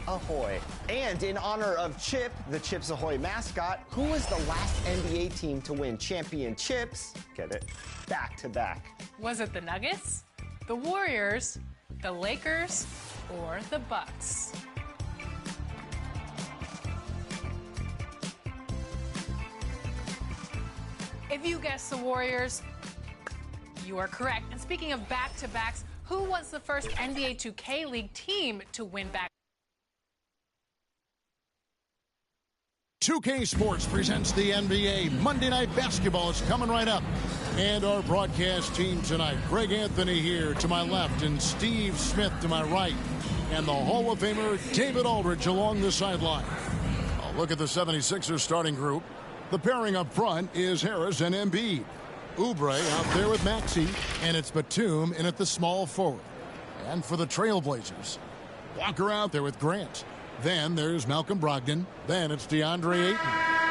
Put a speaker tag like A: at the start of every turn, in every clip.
A: Ahoy. And in honor of Chip, the Chips Ahoy mascot, who was the last NBA team to win championships, get it, back-to-back?
B: Was it the Nuggets, the Warriors, the Lakers, or the Bucks? If you guessed the Warriors, you are correct. And speaking of back-to-backs, who was the first NBA 2K League team to win back?
C: 2K Sports presents the NBA. Monday Night Basketball is coming right up. And our broadcast team tonight, Greg Anthony here to my left and Steve Smith to my right. And the Hall of Famer David Aldridge along the sideline. A look at the 76ers starting group. The pairing up front is Harris and Embiid. Oubre out there with Maxey, and it's Batum in at the small forward. And for the Trailblazers, Walker out there with Grant. Then there's Malcolm Brogdon. Then it's DeAndre Ayton.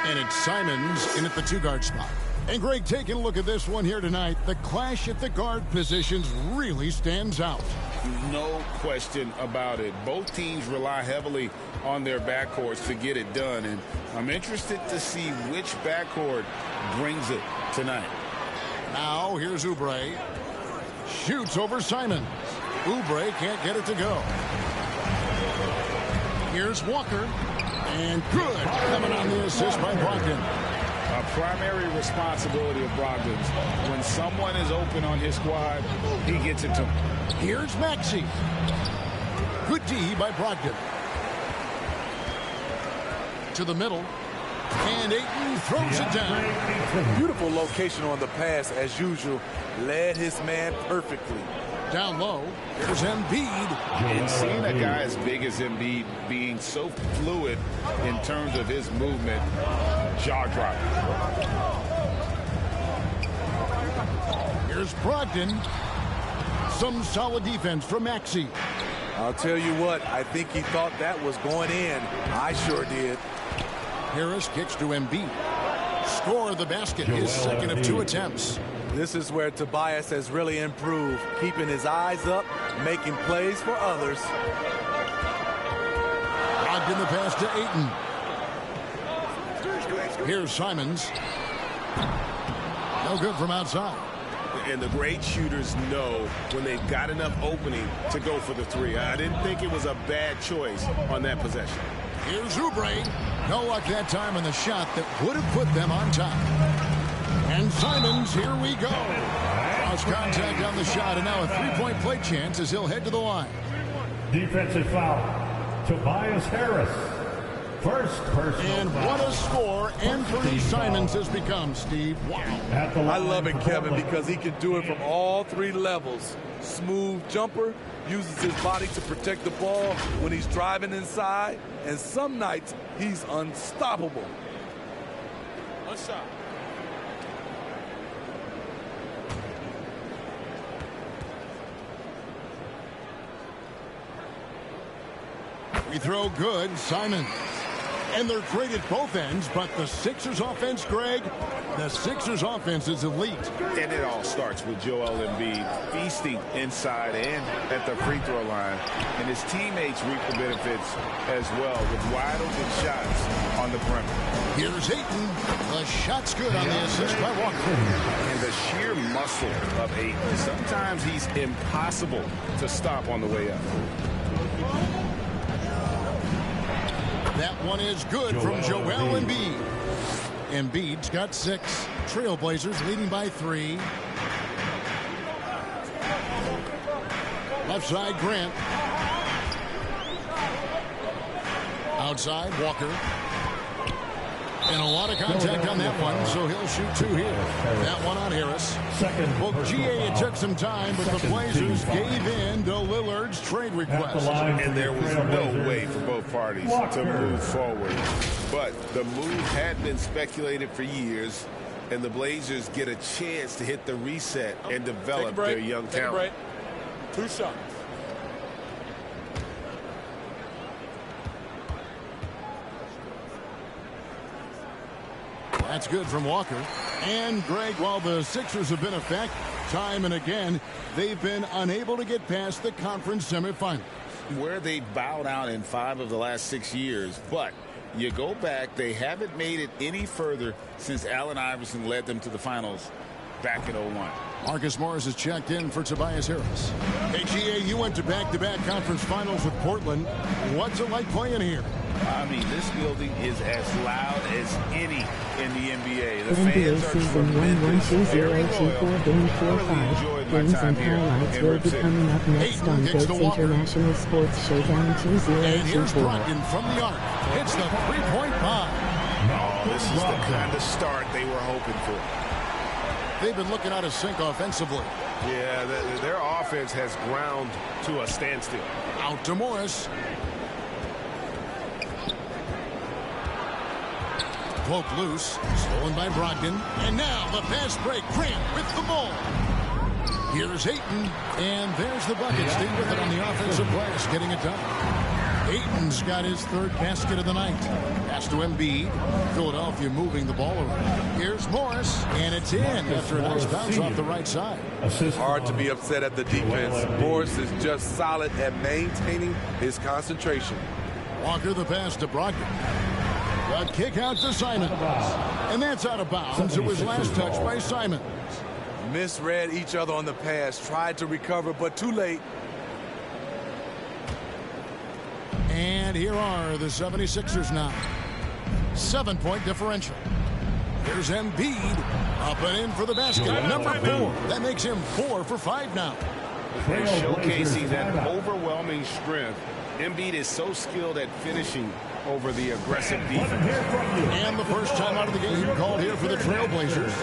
C: And it's Simons in at the two-guard spot. And Greg, taking a look at this one here tonight, the clash at the guard positions really stands out.
D: No question about it. Both teams rely heavily on their backcourts to get it done. And I'm interested to see which backcourt brings it tonight.
C: Now here's Oubre. Shoots over Simon. Oubre can't get it to go. Here's Walker. And good. Coming on the assist by Brogdon.
D: A primary responsibility of Brogdon's. When someone is open on his squad, he gets it to him.
C: Here's Maxey. Good D by Brogdon. To the middle. And Ayton throws it down.
E: Beautiful location on the pass, as usual. Led his man perfectly.
C: Down low, here's Embiid.
D: And seeing a guy as big as Embiid being so fluid in terms of his movement, jaw-dropping.
C: Here's Brogdon. Some solid defense from Maxey.
E: I'll tell you what, I think he thought that was going in. I sure did.
C: Harris kicks to Embiid. Score the basket, his second of 2 attempts.
E: This is where Tobias has really improved, keeping his eyes up, making plays for others.
C: Brogdon the pass to Ayton. Here's Simons. No good from outside.
D: And the great shooters know when they've got enough opening to go for the three. I didn't think it was a bad choice on that possession.
C: Here's Oubre. No luck that time on the shot that would have put them on top. And Simons, here we go. Lost contact on the shot, and now a three-point play chance as he'll head to the line.
F: Defensive foul. Tobias Harris. First personal
C: and
F: foul.
C: What a score Anthony Simons has become, Steve. Wow.
E: I love it, Kevin, because he can do it from all 3 levels. Smooth jumper, uses his body to protect the ball when he's driving inside, and some nights he's unstoppable. One shot.
C: We throw good, Simons. And they're great at both ends, but the Sixers offense, Greg, the Sixers offense is elite.
D: And it all starts with Joel Embiid feasting inside and at the free throw line. And his teammates reap the benefits as well with wide open shots on the perimeter.
C: Here's Ayton. The shot's good on the assist by Walker.
D: And the sheer muscle of Ayton. Sometimes he's impossible to stop on the way up.
C: That one is good from Joel Embiid. Embiid's got 6. Trailblazers leading by 3. Left side, Grant. Outside, Walker. And a lot of contact on that one, so he'll shoot 2 here. That one on Harris. Well, GA, it took some time, but the Blazers gave in to Lillard's trade request.
D: And there was no way for both parties to move forward. But the move had been speculated for years, and the Blazers get a chance to hit the reset and develop their young talent.
E: 2 shots.
C: That's good from Walker. And, Greg, while the Sixers have been effective time and again, they've been unable to get past the conference semifinals.
G: where they bowed out in 5 of the last 6 years. But you go back, they haven't made it any further since Allen Iverson led them to the finals back in 01.
C: Marcus Morris is checked in for Tobias Harris. Hey, GA, you went to back-to-back conference finals with Portland. What's it like playing here?
G: I mean, this building is as loud as any in the NBA. The
H: NBA
G: fans are
H: season
G: tremendous, very loyal.
H: 1-1-2-0-2-4 game 4-5. Games and highlights will be coming up next on Goats International Sports Showdown 2024.
C: And here's Brogdon from the arc. Hits the three-point bomb.
D: Oh, this is the kind of start they were hoping for.
C: They've been looking out of sync offensively.
D: Yeah, their offense has ground to a standstill.
C: Out to Morris. Cloak loose. Stolen by Brogdon. And now the fast break. Grant with the ball. Here's Ayton. And there's the bucket. Stay with it on the offensive glass. Getting it done. Ayton's got his 3rd basket of the night. Pass to Embiid. Philadelphia moving the ball around. Here's Morris. And it's in after a nice bounce off the right side.
E: Hard to be upset at the defense. Morris is just solid at maintaining his concentration.
C: Walker the pass to Brogdon. The kick out to Simons. And that's out of bounds. It was last touched by Simons.
E: Misread each other on the pass. Tried to recover, but too late.
C: And here are the 76ers now. 7-point differential. Here's Embiid. Up and in for the basket. Number 4. That makes him 4 for 5 now.
D: They're showcasing that overwhelming strength. Embiid is so skilled at finishing over the aggressive defense.
C: And the first time out of the game called here for the Trailblazers.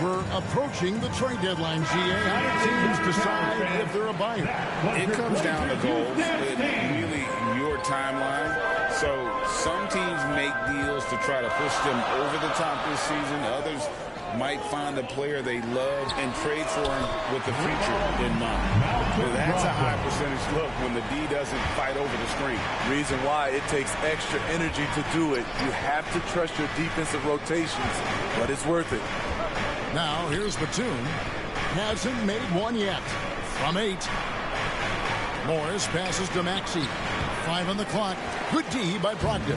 C: We're approaching the trade deadline, GA. How do teams decide if they're a buyer?
G: It comes down to goals and really your timeline. So some teams make deals to try to push them over the top this season. Others might find a player they love and trade for him with the future in mind. But that's a high percentage look when the D doesn't fight over the screen.
E: Reason why it takes extra energy to do it. You have to trust your defensive rotations, but it's worth it.
C: Now here's Batum. Hasn't made one yet. From 8. Morris passes to Maxey. 5 on the clock. Good D by Brogdon.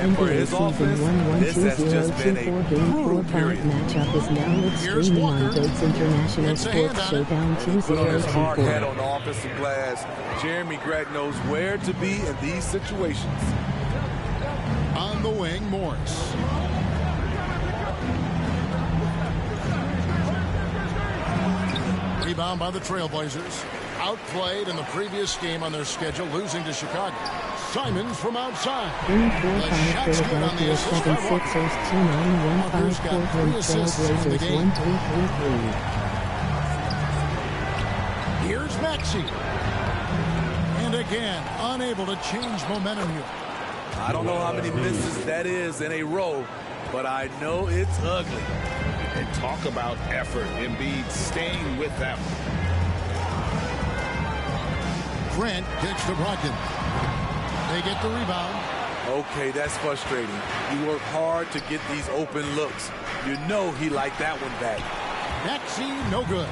E: And for his offense, this has just been a brutal period.
H: Matchup is now streaming on Goats International Sports Showdown
E: Put on his hard hat
H: 2024.
E: on the offensive glass. Jeremy Grant knows where to be in these situations.
C: On the wing, Morris. Rebound by the Trailblazers. Outplayed in the previous game on their schedule, losing to Chicago. Simons from outside.
H: 3-4-5 Philadelphia 76ers 2-9-1-5 Portland Trailblazers 1-3-3-3.
C: Here's Maxey. And again, unable to change momentum here.
E: I don't know how many misses that is in a row, but I know it's ugly.
G: And talk about effort. Embiid staying with that one.
C: Grant kicks to Brogdon. They get the rebound.
E: Okay, that's frustrating. You work hard to get these open looks. You know he liked that one back.
C: Maxey, no good.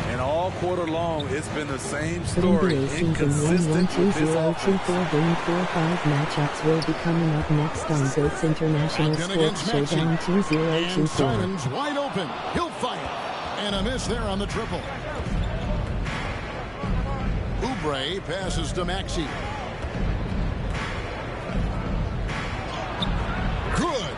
E: And all quarter long, it's been the same
H: NBA
E: story.
H: season
E: Inconsistent with this offense.
H: 1-1-2-0-2-4 game 4-5 matchups will be coming up next on Goats International Sports Showdown
C: And
H: 2024.
C: Simons wide open. He'll fire. And a miss there on the triple. Oubre passes to Maxey. Good.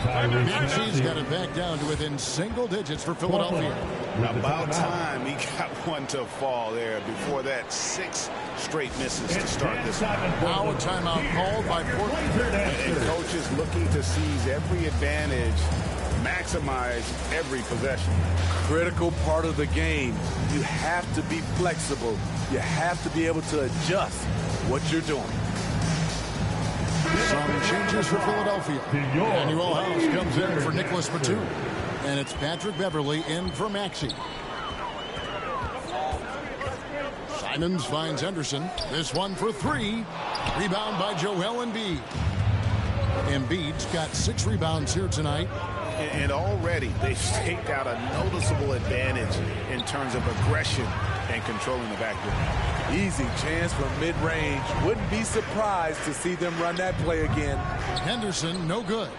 C: Maxey's got it back down to within single digits for Philadelphia.
D: About time he got one to fall there. Before that, 6 straight misses to start this one.
C: Now a timeout called by Portland.
D: And coaches looking to seize every advantage, maximize every possession.
E: Critical part of the game. You have to be flexible. You have to be able to adjust what you're doing.
C: Some changes for Philadelphia. Emmanuel House comes in for Nicholas Batum. And it's Patrick Beverley in for Maxey. Simons finds Henderson. This one for 3. Rebound by Joel Embiid. Embiid's got 6 rebounds here tonight.
D: And already they've staked out a noticeable advantage in terms of aggression and controlling the backcourt.
E: Easy chance for mid-range. Wouldn't be surprised to see them run that play again.
C: Henderson, no good.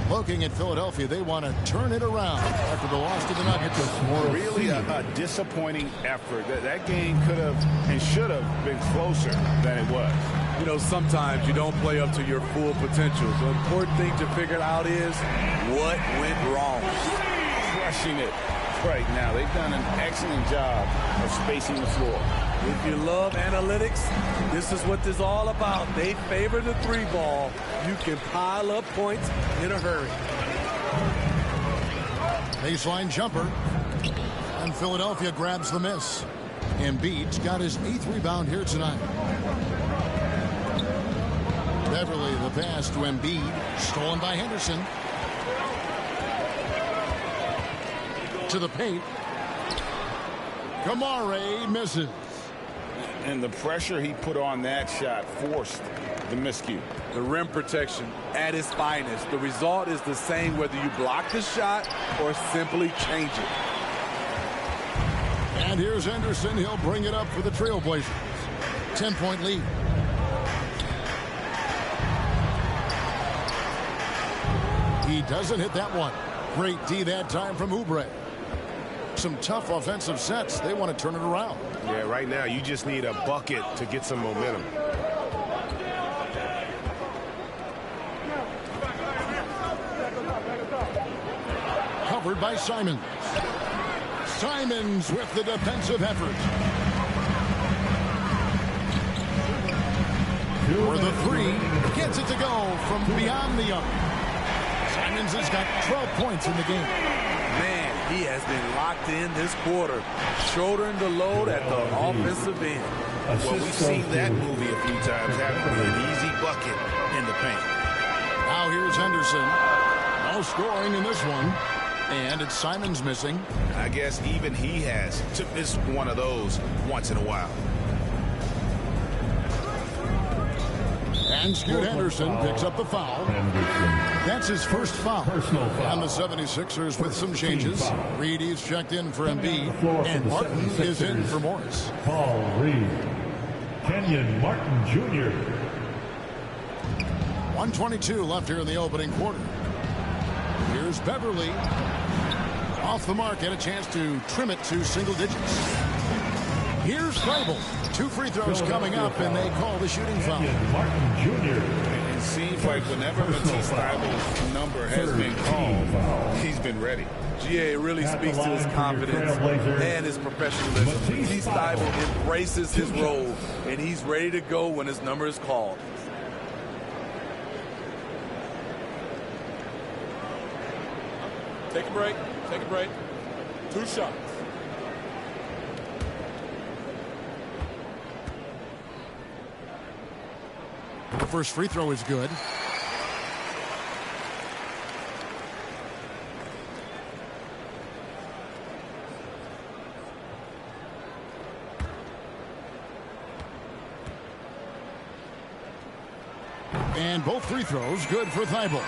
C: Looking at Philadelphia, they want to turn it around after the loss to the Nuggets.
G: Really a disappointing effort. That game could have and should have been closer than it was.
E: You know, sometimes you don't play up to your full potential. The important thing to figure out is what went wrong.
G: Crushing it right now. They've done an excellent job of spacing the floor.
E: If you love analytics, this is what this is all about. They favor the three ball. You can pile up points in a hurry.
C: Baseline jumper. And Philadelphia grabs the miss. Embiid's got his 8th rebound here tonight. Beverly, the pass to Embiid. Stolen by Henderson. To the paint. Kamare misses.
G: And the pressure he put on that shot forced the miscue.
E: The rim protection at its finest. The result is the same whether you block the shot or simply change it.
C: And here's Henderson. He'll bring it up for the Trailblazers. 10-point lead. He doesn't hit that one. Great D that time from Oubre. Some tough offensive sets. They want to turn it around.
D: Yeah, right now you just need a bucket to get some momentum.
C: Covered by Simons. Simons with the defensive effort. For the three. Gets it to go from beyond the arc. Simons has got 12 points in the game.
E: Man, he has been locked in this quarter, shouldering the load at the offensive end.
D: Well, we've seen that movie a few times, haven't we? An easy bucket in the paint.
C: Now here's Henderson. No scoring in this one. And it's Simons missing.
D: I guess even he has to miss one of those once in a while.
C: And Scoot Henderson picks up the foul. That's his first foul. And the 76ers with some changes. Reed is checked in for Embiid. And Martin is in for Morris.
F: Paul Reed. Kenyon Martin Jr.
C: 1:22 left here in the opening quarter. Here's Beverly. Off the mark and a chance to trim it to single digits. Here's Thybulle. 2 free throws coming up, and they call the shooting foul.
F: Martin Jr.
G: It seems like whenever Matisse Thybulle's number has been called, he's been ready.
E: GA really speaks to his confidence and his professionalism. Matisse Thybulle embraces his role, and he's ready to go when his number is called.
I: Take a break. Take a break. 2 shots.
C: The first free throw is good. And both free throws good for Thybulle.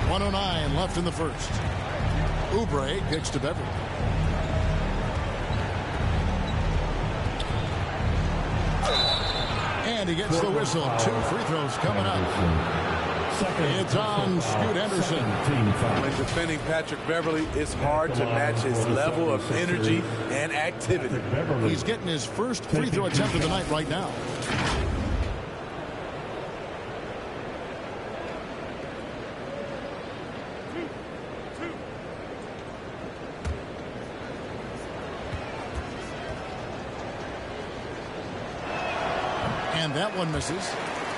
C: 1:09 left in the first. Oubre kicks to Beverly. And he gets the whistle. 2 free throws coming up. It's on Scoot Henderson.
E: When defending Patrick Beverly, it's hard to match his level of energy and activity.
C: He's getting his first free throw attempt of the night right now. And that one misses.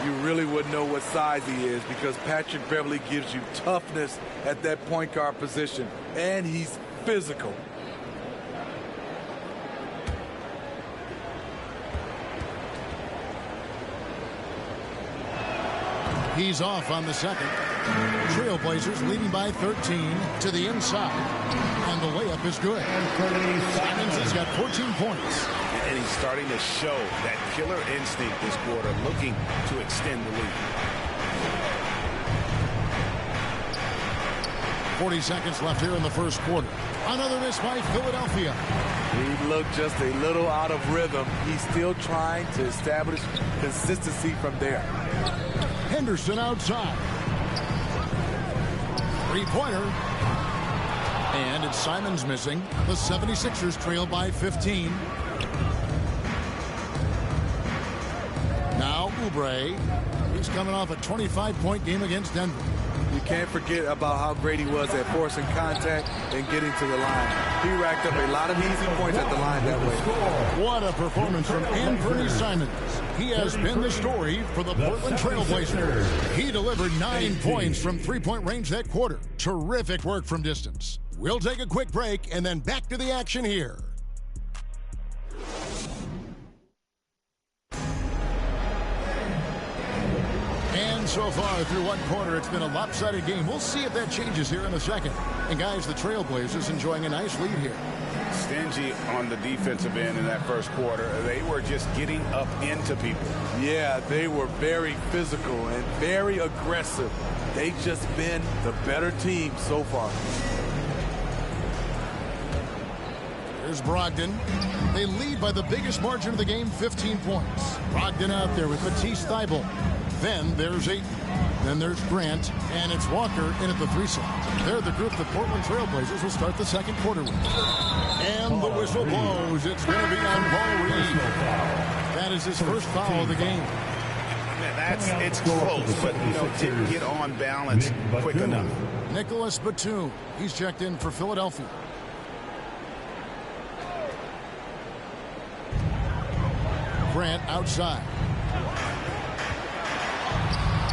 E: You really wouldn't know what size he is because Patrick Beverly gives you toughness at that point guard position, and he's physical.
C: He's off on the second. Trailblazers leading by 13 to the inside. And the layup is good. Simons has got 14 points.
D: And he's starting to show that killer instinct this quarter, looking to extend the lead.
C: 40 seconds left here in the first quarter. Another miss by Philadelphia.
E: He looked just a little out of rhythm. He's still trying to establish consistency from there.
C: Henderson outside. Three-pointer. And it's Simons missing. The 76ers trail by 15. Now Oubre. He's coming off a 25-point game against Denver.
E: You can't forget about how great he was at forcing contact and getting to the line. He racked up a lot of easy points at the line that way.
C: What a performance from Anthony Simons. He has been the story for the Portland Trail Blazers. He delivered 9 points from three-point range that quarter. Terrific work from distance. We'll take a quick break and then back to the action here. And so far through one quarter, it's been a lopsided game. We'll see if that changes here in a second. And guys, the Trailblazers enjoying a nice lead here.
G: Stingy on the defensive end in that first quarter. They were just getting up into people.
E: Yeah, they were very physical and very aggressive. They've just been the better team so far.
C: There's Brogdon. They lead by the biggest margin of the game, 15 points. Brogdon out there with Matisse Thybulle. Then there's Ayton. Then there's Grant. And it's Walker in at the 3 slot. They're the group the Portland Trailblazers will start the second quarter with. And the whistle blows. It's going to be on Paul Reed. That is his first foul of the game.
G: It's close, but didn't get on balance quick enough.
C: Nicholas Batum. He's checked in for Philadelphia. Grant outside.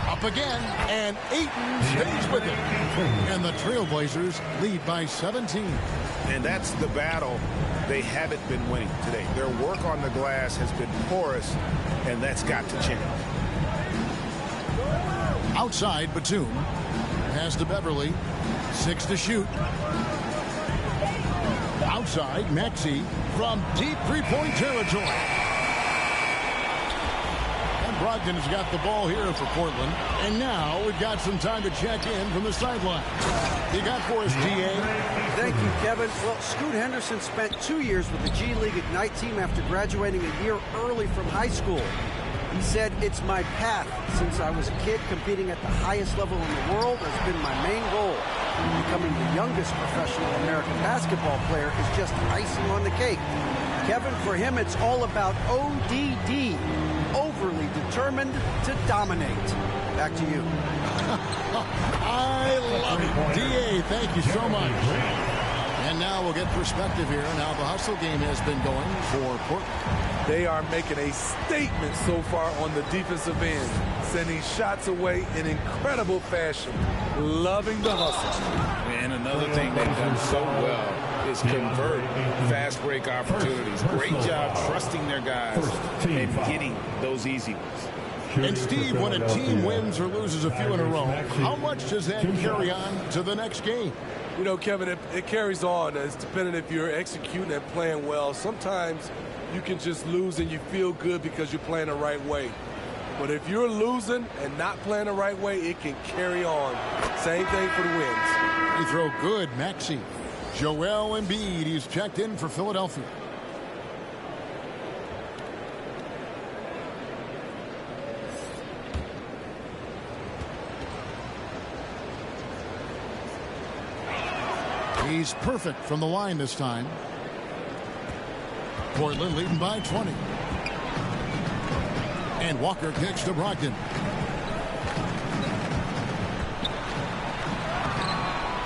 C: Up again, and Ayton stays with it. And the Trailblazers lead by 17.
G: And that's the battle they haven't been winning today. Their work on the glass has been porous, and that's got to change.
C: Outside, Batum. Pass to Beverly. 6 to shoot. Outside, Maxey from deep three-point territory. Brogdon has got the ball here for Portland. And now we've got some time to check in from the sideline. You got for us, DA?
J: Thank you, Kevin. Well, Scoot Henderson spent 2 years with the G League Ignite team after graduating a year early from high school. He said, "It's my path. Since I was a kid, competing at the highest level in the world has been my main goal. Becoming the youngest professional American basketball player is just icing on the cake." Kevin, for him, it's all about ODD. Overly determined to dominate. Back to you.
C: I love it. DA, thank you so much. And now we'll get perspective here on how the hustle game has been going for Portland.
E: They are making a statement so far on the defensive end, sending shots away in incredible fashion. Loving the hustle.
G: And another thing they've done so well is convert fast break opportunities. Great job trusting their guys and getting those easy ones.
C: And Steve, when a team wins or loses a few in a row, how much does that carry on to the next game?
E: You know, Kevin, it carries on. It's depending if you're executing and playing well. Sometimes you can just lose and you feel good because you're playing the right way. But if you're losing and not playing the right way, it can carry on. Same thing for the wins.
C: He throw good, Maxey. Joel Embiid, he's checked in for Philadelphia. He's perfect from the line this time. Portland leading by 20. And Walker kicks to Brogdon.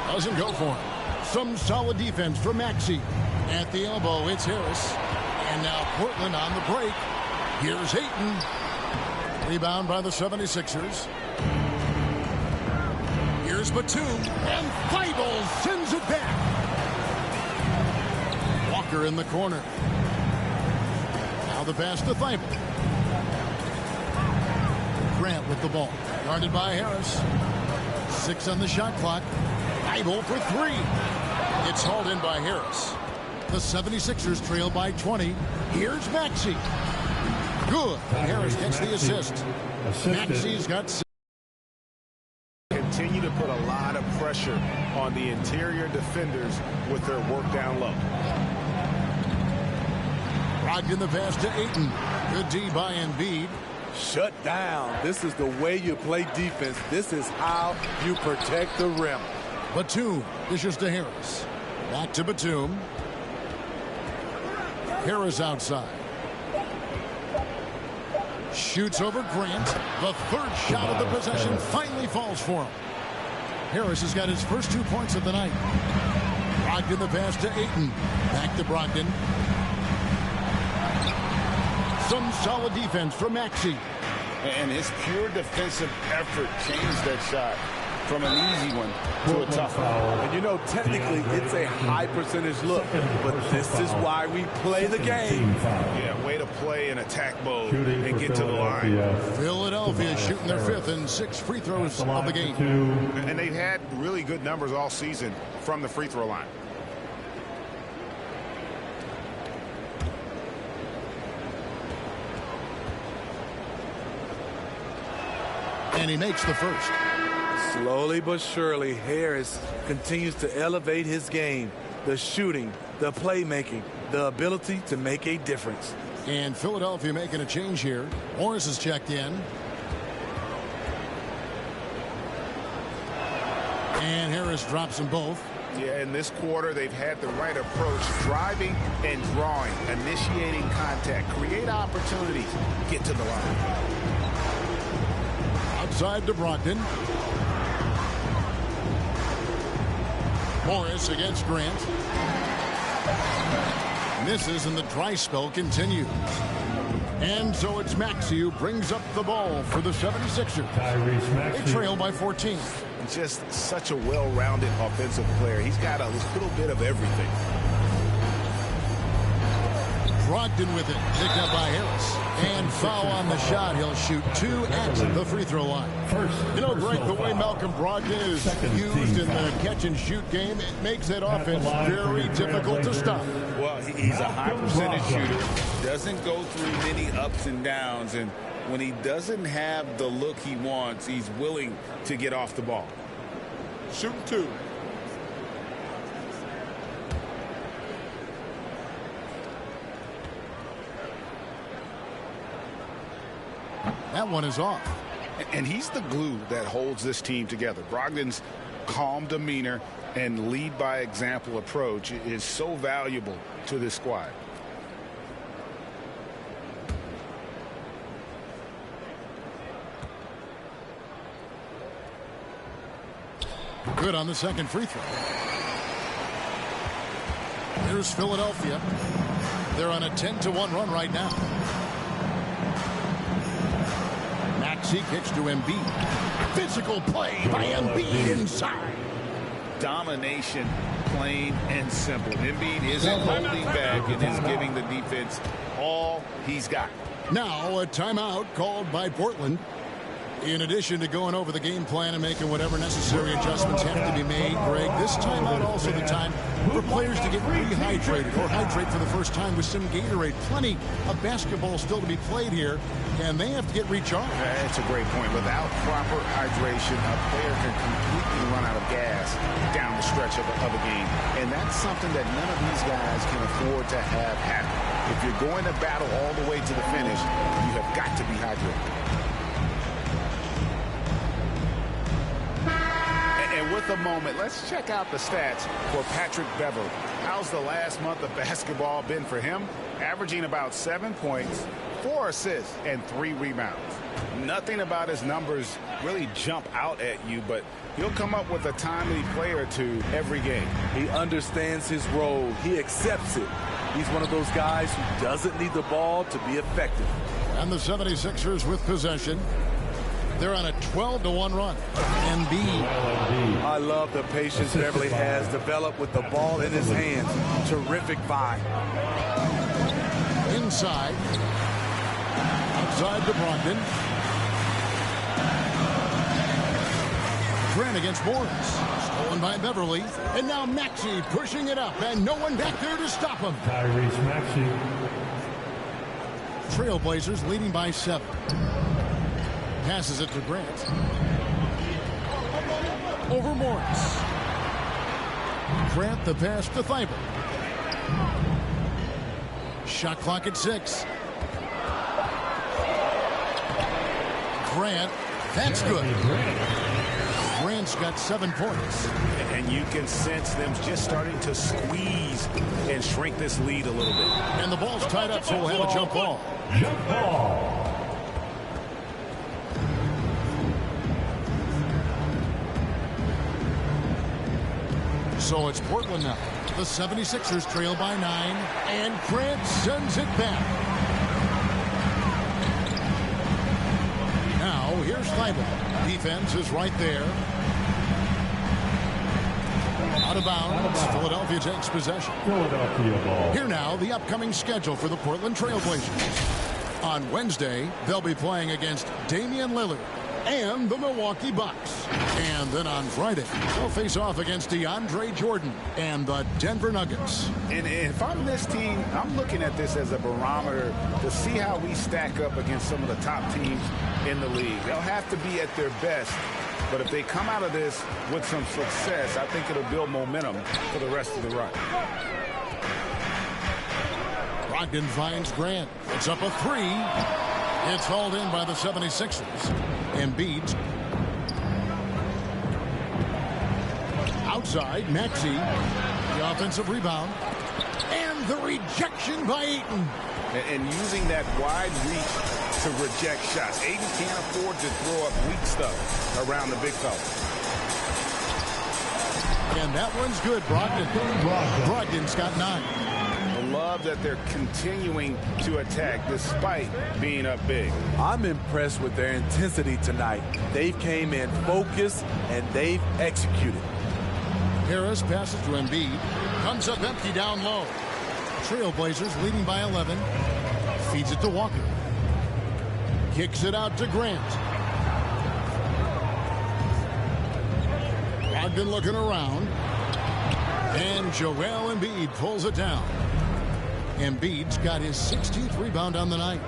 C: Doesn't go for him. Some solid defense from Maxey. At the elbow, it's Harris. And now Portland on the break. Here's Ayton. Rebound by the 76ers. Here's Batum. And Thybulle sends it back. Walker in the corner. Now the pass to Thybulle. Grant with the ball. Guarded by Harris. 6 on the shot clock. Thybulle for 3. It's hauled in by Harris. The 76ers trail by 20. Here's Maxey. Good. And Harris gets the assist. Maxey's got 6.
G: Continue
D: to put a lot of pressure on the interior defenders with their work down low.
C: Brogdon the pass to Ayton. Good D by Embiid.
E: Shut down. This is the way you play defense. This is how you protect the rim.
C: Batum dishes to Harris. Back to Batum. Harris outside. Shoots over Grant. The third shot of the possession finally falls for him. Harris has got his first 2 points of the night. Brogdon the pass to Ayton. Back to Brogdon. Some solid defense from Maxey.
G: And his pure defensive effort changed that shot from an easy one to a tough one.
E: And you know, technically, it's a high percentage look, but this is why we play the game.
D: Yeah, way to play in attack mode and get to the line.
C: Philadelphia shooting their 5th and 6th free throws of the game.
D: And they've had really good numbers all season from the free throw line.
C: And he makes the first.
E: Slowly but surely, Harris continues to elevate his game. The shooting, the playmaking, the ability to make a difference.
C: And Philadelphia making a change here. Morris has checked in. And Harris drops them both.
D: Yeah, in this quarter, they've had the right approach, driving and drawing, initiating contact, create opportunities, get to the line.
C: Outside to Brogdon. Morris against Grant. Misses and the dry spell continues. And so it's Maxey who brings up the ball for the 76ers. They trail by 14.
D: Just such a well-rounded offensive player. He's got a little bit of everything.
C: Brogdon with it, picked up by Harris. And foul on the shot. He'll shoot 2 at the free throw line. You know, Greg, the way Malcolm Brogdon is used in the catch-and-shoot game, it makes that offense very difficult to stop.
G: Well, he's a high percentage shooter, doesn't go through many ups and downs, and when he doesn't have the look he wants, he's willing to get off the ball.
I: Shooting 2.
C: That one is off.
D: And he's the glue that holds this team together. Brogdon's calm demeanor and lead by example approach is so valuable to this squad.
C: Good on the second free throw. Here's Philadelphia. They're on a 10-1 run right now. Maxey kicks to Embiid. Physical play by Embiid inside.
G: Domination, plain and simple. Embiid isn't holding back and is giving the defense all he's got.
C: Now a timeout called by Portland. In addition to going over the game plan and making whatever necessary adjustments have to be made, Greg, this timeout also the time for players to get rehydrated or hydrate for the first time with some Gatorade. Plenty of basketball still to be played here, and they have to get recharged.
D: That's a great point. Without proper hydration, a player can completely run out of gas down the stretch of a game. And that's something that none of these guys can afford to have happen. If you're going to battle all the way to the finish, you have got to be hydrated. And with a moment, let's check out the stats for Patrick Beverley. How's the last month of basketball been for him? Averaging about 7 points, 4 assists, and 3 rebounds. Nothing about his numbers really jump out at you, but he'll come up with a timely play or two every game.
E: He understands his role. He accepts it. He's one of those guys who doesn't need the ball to be effective.
C: And the 76ers with possession. They're on a 12-1 run. Embiid.
E: I love the patience Beverley has developed with the ball in his hands. Terrific find.
C: Inside. Outside to Brogdon. Grant against Morris. Stolen by Beverley. And now Maxey pushing it up. And no one back there to stop him.
F: Tyrese Maxey.
C: Trailblazers leading by 7. Passes it to Grant. over Morris. Grant the pass to Thibault. Shot clock at 6. Grant, that's good. Grant's got 7 points.
G: And you can sense them just starting to squeeze and shrink this lead a little bit.
C: And the ball's tied up, so we'll have a jump ball.
F: Jump ball.
C: So it's Portland now. The 76ers trail by 9, and Grant sends it back. Now, here's Thibault. Defense is right there. Out of bounds. Philadelphia takes possession.
F: Philadelphia ball.
C: Here now, the upcoming schedule for the Portland Trail Blazers. On Wednesday, they'll be playing against Damian Lillard and the Milwaukee Bucks. And then on Friday, they'll face off against DeAndre Jordan and the Denver Nuggets.
G: And if I'm this team, I'm looking at this as a barometer to see how we stack up against some of the top teams in the league. They'll have to be at their best, but if they come out of this with some success, I think it'll build momentum for the rest of the run.
C: Brogdon finds Grant. It's up a 3. It's hauled in by the 76ers. Embiid. Outside, Maxey. The offensive rebound. And the rejection by Ayton.
G: And using that wide reach to reject shots. Ayton can't afford to throw up weak stuff around the big fella.
C: And that one's good, Brogdon. Brogdon's got 9.
G: Love that they're continuing to attack despite being up big.
E: I'm impressed with their intensity tonight. They've came in focused and they've executed.
C: Harris passes to Embiid. Comes up empty down low. Trailblazers leading by 11. Feeds it to Walker. Kicks it out to Grant. Brogdon looking around. And Joel Embiid pulls it down. Embiid's got his 16th rebound on the night.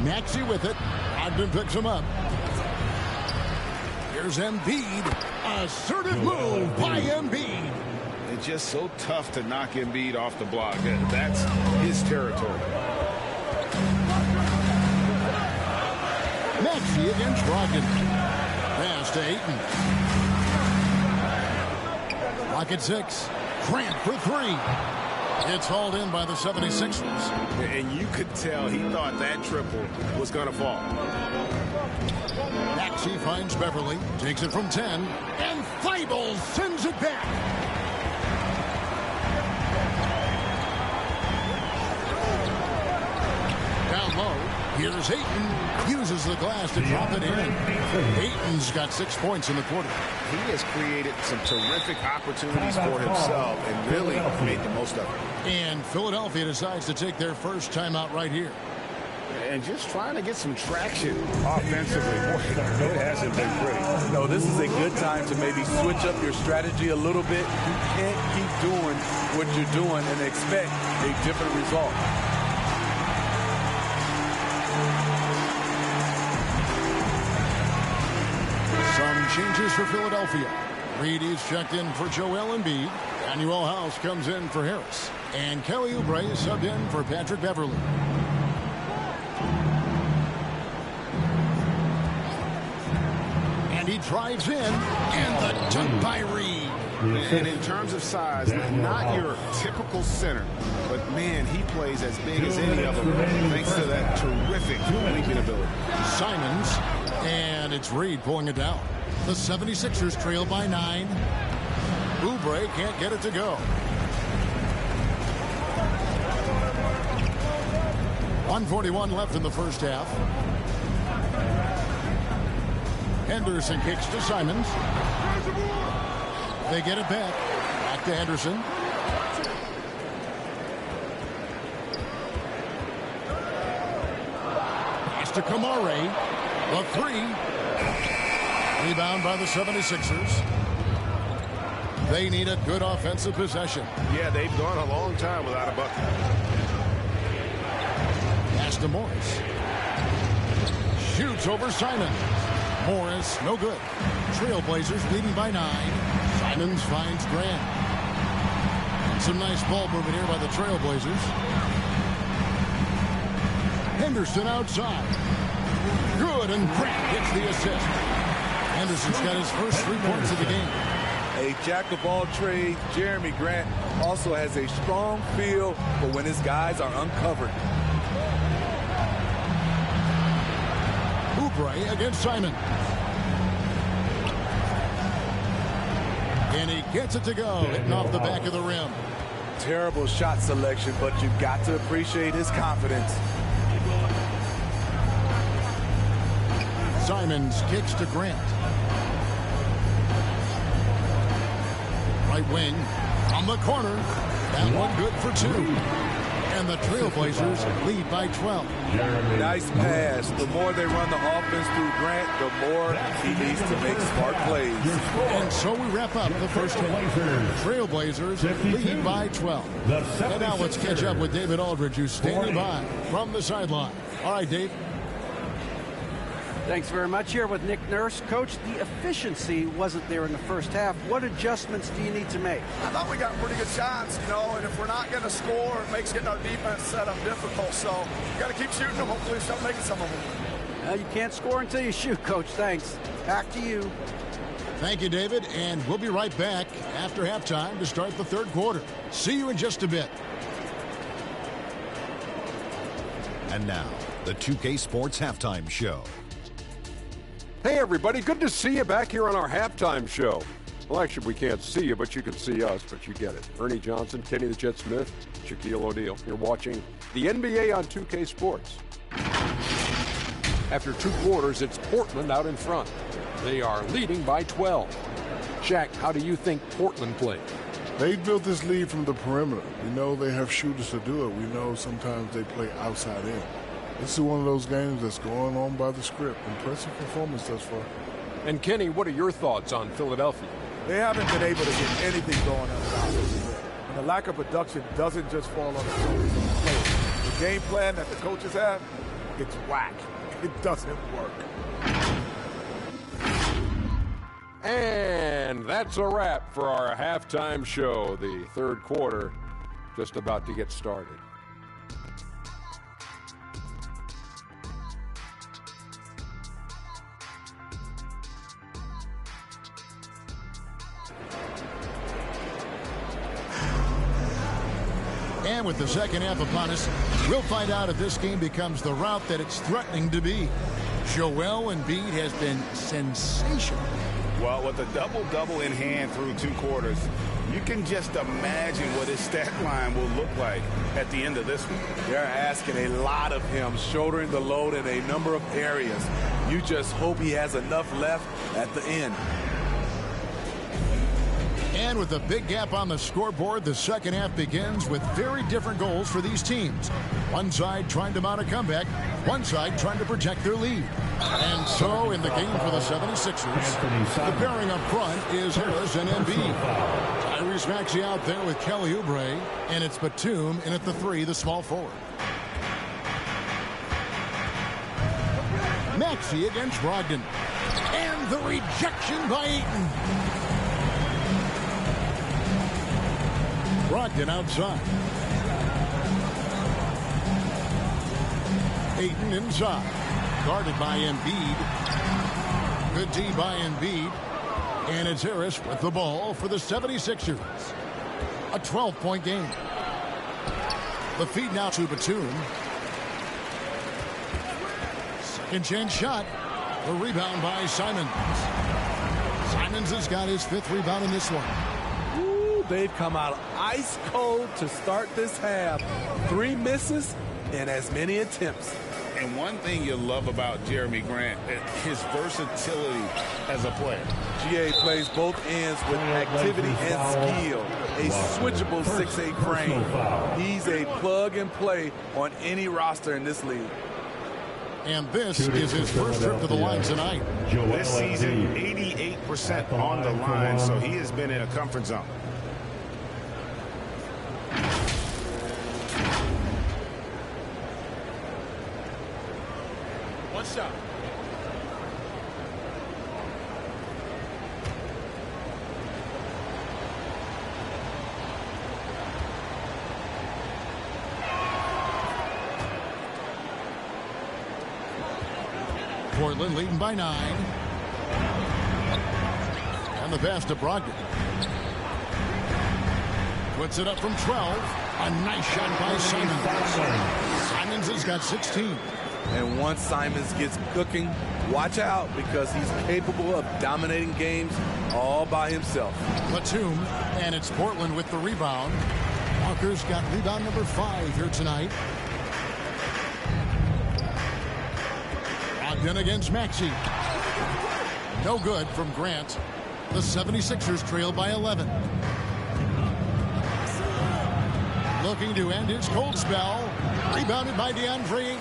C: Maxey with it. Brogdon picks him up. Here's Embiid. Assertive move by Embiid.
G: It's just so tough to knock Embiid off the block. That's his territory.
C: Maxey against Brogdon. Pass to Ayton. Clock at 6. Grant for 3. It's hauled in by the 76ers.
G: And you could tell he thought that triple was going to fall.
C: Maxey finds Beverly. Takes it from 10. And Thibault sends it back. Down low. Here's Ayton. Uses the glass to drop it in. Ayton's got 6 points in the quarter.
G: He has created some terrific opportunities for himself and really made the most of it.
C: And Philadelphia decides to take their first timeout right here.
G: And just trying to get some traction offensively. Boy, it hasn't been great.
E: No, this is a good time to maybe switch up your strategy a little bit. You can't keep doing what you're doing and expect a different result.
C: Some changes for Philadelphia. Reed is checked in for Joel Embiid. Daniel House comes in for Harris. And Kelly Oubre is subbed in for Patrick Beverly. And he drives in. And the dunk by Reed.
G: And in terms of size, not your typical center, but man, he plays as big as any of them thanks to that terrific leaping ability.
C: Simons, and it's Reed pulling it down. The 76ers trail by 9. Oubre can't get it to go. 1:41 left in the first half. Henderson kicks to Simons. They get it back. Back to Henderson. Pass to Kamare. The 3. Rebound by the 76ers. They need a good offensive possession.
G: Yeah, they've gone a long time without a bucket.
C: Pass to Morris. Shoots over Simon. Morris, no good. Trailblazers leading by 9. Simons finds Grant. And some nice ball movement here by the Trailblazers. Henderson outside. Good, and Grant gets the assist. Henderson's got his first 3 points of the game.
E: A jack of all trades, Jeremy Grant also has a strong feel for when his guys are uncovered.
C: Oubre against Simon. And he gets it to go, hitting off the back of the rim.
E: Terrible shot selection, but you've got to appreciate his confidence.
C: Simons kicks to Grant. Right wing from the corner. That one good for 2. And the Trailblazers lead by 12.
E: Nice pass. The more they run the offense through Grant, the more he needs to make smart plays.
C: And so we wrap up the first half. Trailblazers lead by 12. And now let's catch up with David Aldridge, who's standing by from the sideline. All right, Dave.
J: Thanks very much. Here with Nick Nurse. Coach, the efficiency wasn't there in the first half. What adjustments do you need to make?
I: I thought we got pretty good shots, and if we're not going to score, it makes getting our defense set up difficult. So you got to keep shooting them. Hopefully, start making some of them.
J: You can't score until you shoot, Coach. Thanks. Back to you.
C: Thank you, David. And we'll be right back after halftime to start the third quarter. See you in just a bit.
K: And now, the 2K Sports Halftime Show.
L: Hey, everybody. Good to see you back here on our halftime show. Well, actually, we can't see you, but you can see us, but you get it. Ernie Johnson, Kenny the Jet Smith, Shaquille O'Neal. You're watching the NBA on 2K Sports. After 2 quarters, it's Portland out in front. They are leading by 12. Shaq, how do you think Portland played?
M: They built this lead from the perimeter. We know they have shooters to do it. We know sometimes they play outside in. This is one of those games that's going on by the script. Impressive performance thus far.
L: And Kenny, what are your thoughts on Philadelphia?
I: They haven't been able to get anything going on the offensive end. And the lack of production doesn't just fall on the shoulders of the players. The game plan that the coaches have, it's whack. It doesn't work.
L: And that's a wrap for our halftime show. The third quarter just about to get started.
C: And with the second half upon us, we'll find out if this game becomes the route that it's threatening to be. Joel Embiid has been sensational.
G: Well, with a double-double in hand through 2 quarters, you can just imagine what his stat line will look like at the end of this one.
E: They're asking a lot of him, shouldering the load in a number of areas. You just hope he has enough left at the end.
C: And with a big gap on the scoreboard, the second half begins with very different goals for these teams. One side trying to mount a comeback, one side trying to protect their lead. And so in the game for the 76ers, the pairing up front is Harris and Embiid. Tyrese Maxey out there with Kelly Oubre, and it's Batum in at the 3, the small forward. Maxey against Brogdon. And the rejection by Ayton. Brogdon outside. Ayton inside. Guarded by Embiid. Good D by Embiid. And it's Harris with the ball for the 76ers. A 12-point game. The feed now to Batum. Second chance shot. The rebound by Simons. Simons has got his 5th rebound in this one.
E: They've come out ice cold to start this half. 3 misses and as many attempts.
G: And one thing you love about Jeremy Grant, his versatility as a player.
E: GA plays both ends with activity and skill. A switchable 6'8" frame. He's a plug and play on any roster in this league.
C: And this is his first trip to the line tonight.
G: This season, 88% on the line, so he has been in a comfort zone.
I: One shot.
C: Portland leading by 9. And the pass to Brogdon. Puts it up from 12. A nice shot by Simons. Simons has got 16.
E: And once Simons gets cooking, watch out, because he's capable of dominating games all by himself.
C: Batum, and it's Portland with the rebound. Walker's got rebound number 5 here tonight. Brogdon against Maxey. No good from Grant. The 76ers trail by 11. Looking to end his cold spell. Rebounded by DeAndre Ayton.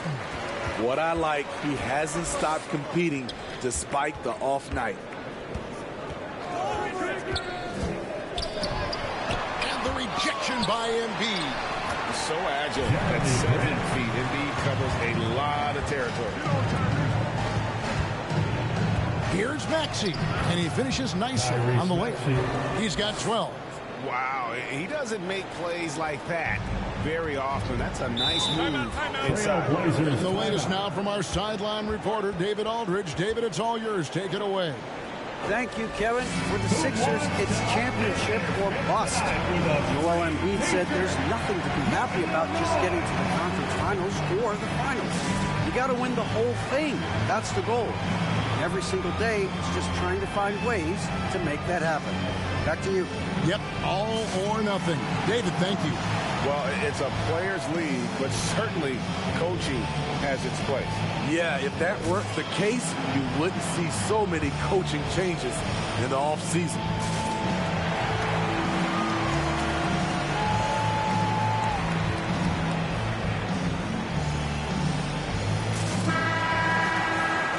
E: What I like, he hasn't stopped competing despite the off night.
C: And the rejection by Embiid.
G: He's so agile at 7 feet. Embiid covers a lot of territory.
C: Here's Maxey, and he finishes nicely on the way. He's got 12.
G: Wow, he doesn't make plays like that very often. That's a nice move inside.
C: And the latest now from our sideline reporter, David Aldridge. David, it's all yours. Take it away.
J: Thank you, Kevin. For the Sixers, it's championship or bust. Joel Embiid said there's nothing to be happy about just getting to the conference finals or the finals. You got to win the whole thing. That's the goal. Every single day, it's just trying to find ways to make that happen. Back to you.
C: Yep, all or nothing. David, thank you.
G: Well, it's a players' league, but certainly coaching has its place.
E: Yeah, if that weren't the case, you wouldn't see so many coaching changes in the offseason.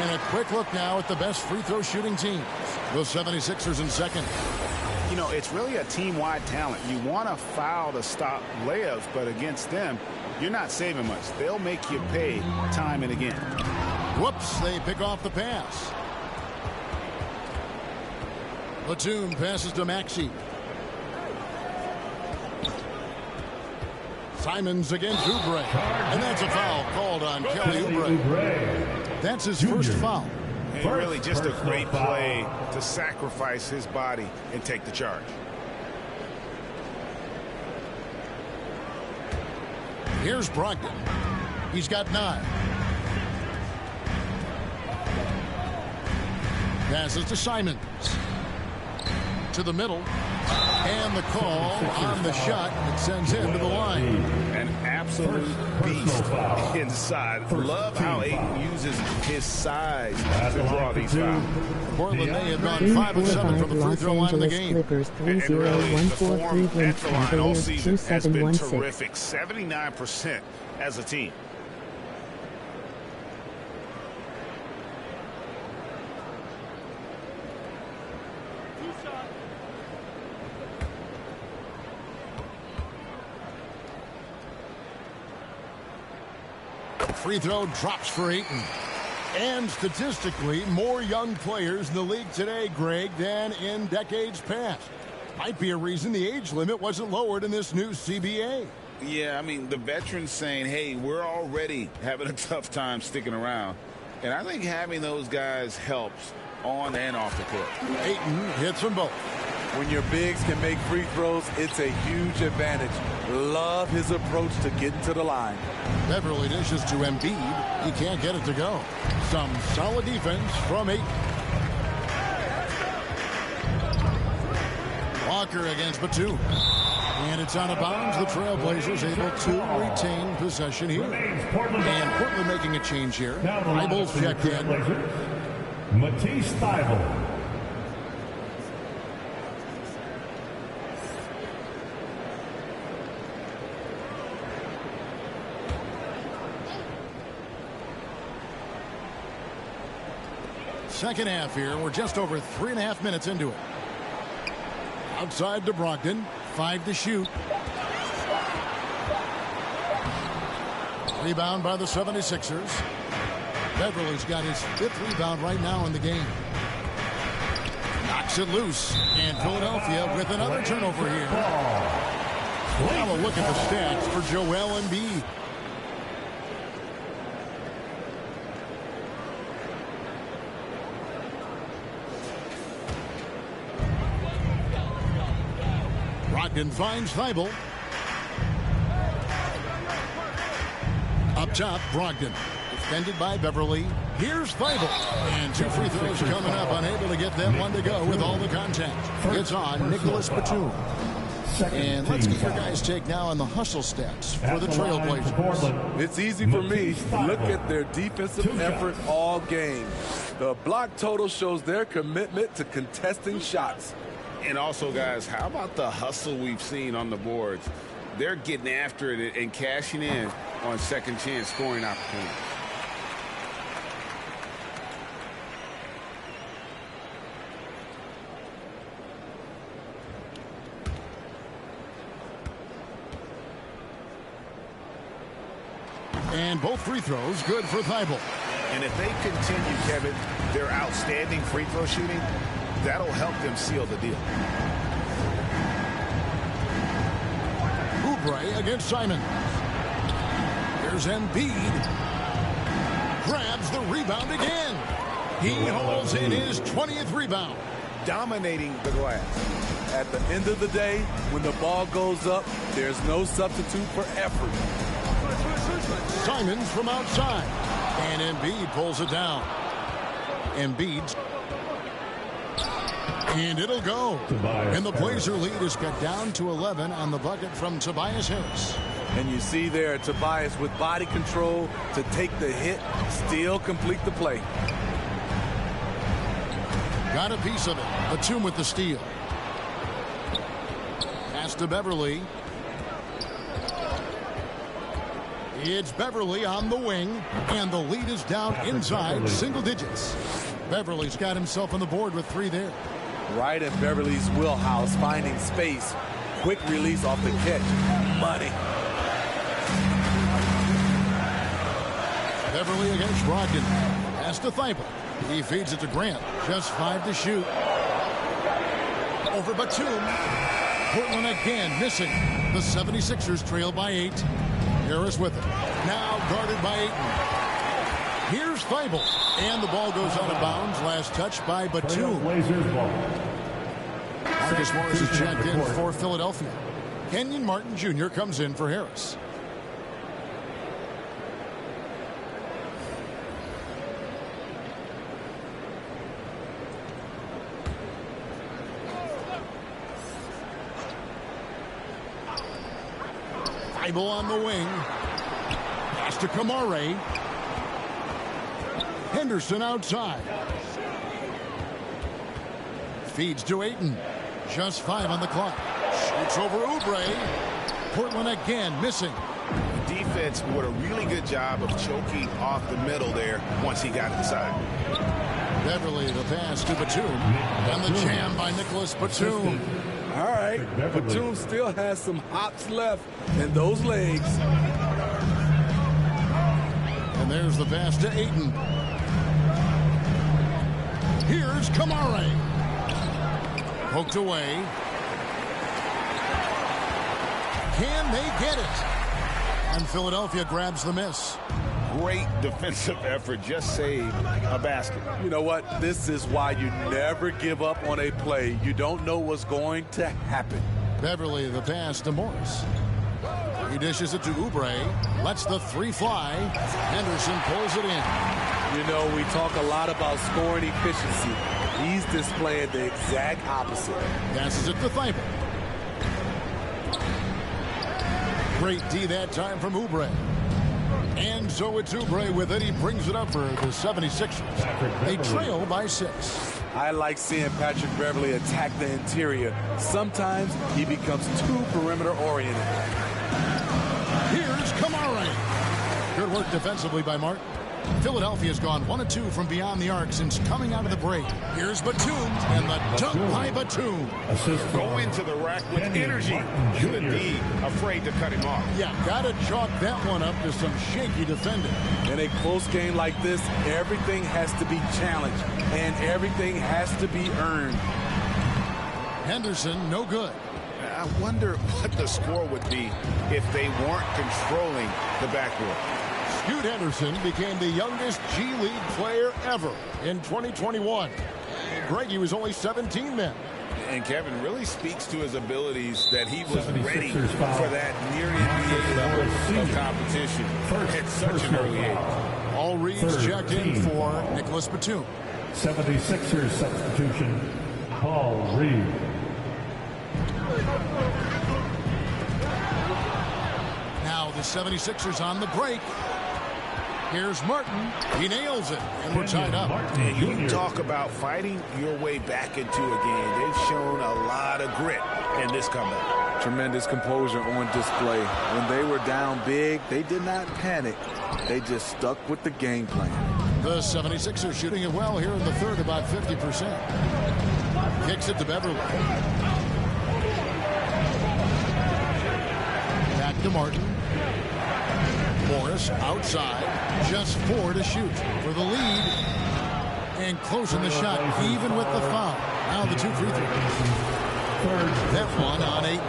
C: And a quick look now at the best free throw shooting teams. The 76ers in second.
G: You know, it's really a team-wide talent. You want to foul to stop layups, but against them, you're not saving much. They'll make you pay time and again.
C: Whoops, they pick off the pass. Batum passes to Maxey. Simons against Oubre. And that's a foul called on Kelly Oubre. That's his first foul.
G: And really just a great play to sacrifice his body and take the charge.
C: Here's Brogdon. He's got 9. Passes to Simons. To the middle. And the call on the shot that sends him to the line.
G: An absolute beast inside. Love how Ayton uses his size to draw these fouls.
C: Portland may have gone 5 of 7 from the free throw line in the game.
H: Clippers
G: And really, the
H: 3014
G: form
H: Cleveland
G: at the line all
H: Cavaliers
G: season has been
H: 2716.
G: terrific. 79% as a team.
C: Free throw drops for Ayton. And statistically, more young players in the league today, Greg, than in decades past. Might be a reason the age limit wasn't lowered in this new CBA.
G: Yeah, I mean, the veterans saying, hey, we're already having a tough time sticking around. And I think having those guys helps on and off the court.
C: Ayton hits them both.
E: When your bigs can make free throws, it's a huge advantage. Love his approach to getting to the line.
C: Beverly dishes to Embiid. He can't get it to go. Some solid defense from Ayton. Walker against Batum. And it's out of bounds. The Trailblazers able to retain possession here. And Portland making a change here. Thybulle checked in.
F: Matisse Thybulle.
C: Second half here. We're just over 3.5 minutes into it. Outside to Brogdon. 5 to shoot. Rebound by the 76ers. Beverly's got his 5th rebound right now in the game. Knocks it loose. And Philadelphia with another turnover here. Now a look at the stats for Joel Embiid. Brogdon finds Thibault. Up top, Brogdon. Defended by Beverly. Here's Thibault. And 2 free throws coming up. Unable to get that one to go with all the contact. It's on Nicholas Batum. And let's get your guys' take now on the hustle stats for the Trailblazers.
E: It's easy for me. Look at their defensive effort all game. The block total shows their commitment to contesting shots.
G: And also, guys, how about the hustle we've seen on the boards? They're getting after it and cashing in on second chance scoring opportunities.
C: And both free throws good for Thibault.
D: And if they continue, Kevin, their outstanding free throw shooting, that'll help them seal the deal.
C: Oubre against Simon. Here's Embiid. Grabs the rebound again. He holds in his 20th rebound.
D: Dominating the glass.
E: At the end of the day, when the ball goes up, there's no substitute for effort.
C: Simons from outside. And Embiid pulls it down. Embiid. And it'll go. And the Blazer lead is cut down to 11 on the bucket from Tobias Harris.
E: And you see there Tobias with body control to take the hit, still complete the play.
C: Got a piece of it. Batum with the steal. Pass to Beverly. It's Beverly on the wing, and the lead is down inside single digits. Beverly's got himself on the board with 3 there.
E: Right in Beverly's wheelhouse, finding space. Quick release off the catch. Money.
C: Beverly against Brogdon. Pass to Thibault. He feeds it to Grant. Just 5 to shoot. Over Batum. Portland again missing. The 76ers trail by 8. Harris with it. Now guarded by Ayton. Here's Thibault. And the ball goes out of bounds. Last touch by Batum. Marcus Morris is checked in for Philadelphia. Kenyon Martin Jr. comes in for Harris. Thibault on the wing. Pass to Kamare. Henderson outside. Feeds to Ayton. Just 5 on the clock. Shoots over Oubre. Portland again missing.
D: The defense did a really good job of choking off the middle there once he got inside.
C: Beverly the pass to Batum. And the jam by Nicholas Batum.
E: All right, Batum still has some hops left in those legs.
C: And there's the pass to Ayton. Here's Kamare. Poked away. Can they get it? And Philadelphia grabs the miss.
D: Great defensive effort. Just saved a basket.
E: You know what? This is why you never give up on a play. You don't know what's going to happen.
C: Beverly the pass to Morris. He dishes it to Oubre. Lets the 3 fly. Henderson pulls it in.
E: You know, we talk a lot about scoring efficiency. He's displaying the exact opposite.
C: Passes it to Thibault. Great D that time from Oubre. And so it's Oubre with it. He brings it up for the 76ers. They trail by 6.
E: I like seeing Patrick Beverly attack the interior. Sometimes he becomes too perimeter oriented.
C: Here's Kamare. Good work defensively by Martin. Philadelphia's gone 1 of 2 from beyond the arc since coming out of the break. Here's Batum, and the dunk by Batum.
D: Go into the rack with energy. The D afraid to cut him off.
C: Yeah, gotta chalk that one up to some shaky defending.
E: In a close game like this, everything has to be challenged, and everything has to be earned.
C: Henderson, no good.
D: I wonder what the score would be if they weren't controlling the backboard.
C: Scoot Henderson became the youngest G League player ever in 2021. Greg, he was only 17 then.
G: And Kevin really speaks to his abilities that he was ready for that near NBA level of competition at such an early age.
C: All Reeves checked in for Nicholas Batum.
F: 76ers substitution, Paul Reed.
C: Now the 76ers on the break. Here's Martin. He nails it, and we're tied up.
D: And you talk about fighting your way back into a game. They've shown a lot of grit in this comeback.
E: Tremendous composure on display. When they were down big, they did not panic. They just stuck with the game plan.
C: The 76ers shooting it well here in the third, about 50%. Kicks it to Beverly. Back to Martin. Morris outside, just 4 to shoot for the lead, and closing the shot even with the foul. Now the 2 free throws. That one on Ayton.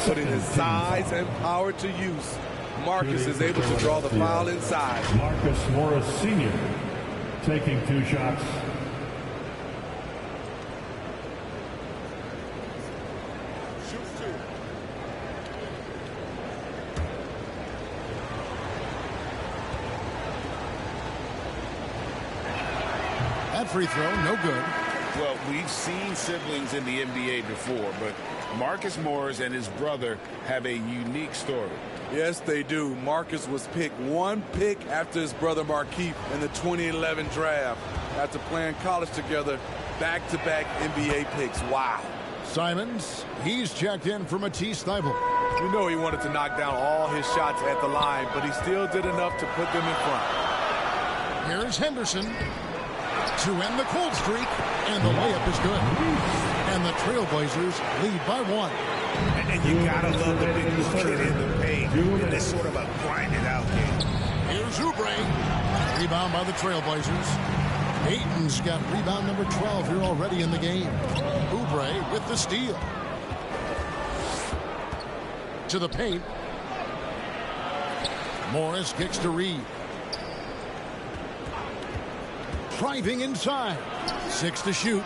E: Putting his size and power to use. Marcus is able to draw the foul inside.
F: Marcus Morris Sr. taking 2 shots.
C: That free throw, no good.
G: Well, we've seen siblings in the NBA before, but Marcus Morris and his brother have a unique story.
E: Yes, they do. Marcus was picked 1 pick after his brother Markieff in the 2011 draft. After playing college together, back-to-back NBA picks. Wow.
C: Simons, he's checked in for Matisse Thybulle.
I: You know he wanted to knock down all his shots at the line, but he still did enough to put them in front.
C: Here's Henderson to end the cold streak, and the layup is good. And the Trailblazers lead by 1.
D: And you gotta love the big blue kid in the paint in this sort of a grinded out game.
C: Here's Oubre. Rebound by the Trailblazers. Ayton's got rebound number 12 here already in the game. Oubre with the steal. To the paint. Morris kicks to Reed. Driving inside. 6 to shoot.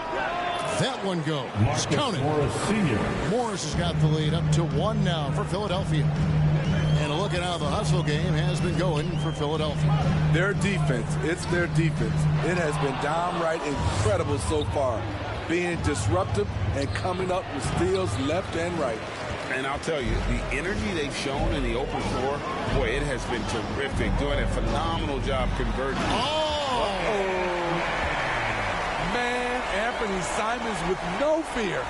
C: That one goes. Counted.
F: Morris Sr.
C: Morris has got the lead up to 1 now for Philadelphia. And look at how the hustle game has been going for Philadelphia.
E: Their defense, it's their defense. It has been downright incredible so far. Being disruptive and coming up with steals left and right.
G: And I'll tell you, the energy they've shown in the open floor, boy, it has been terrific. Doing a phenomenal job converting.
E: Man, Anthony Simons with no fear.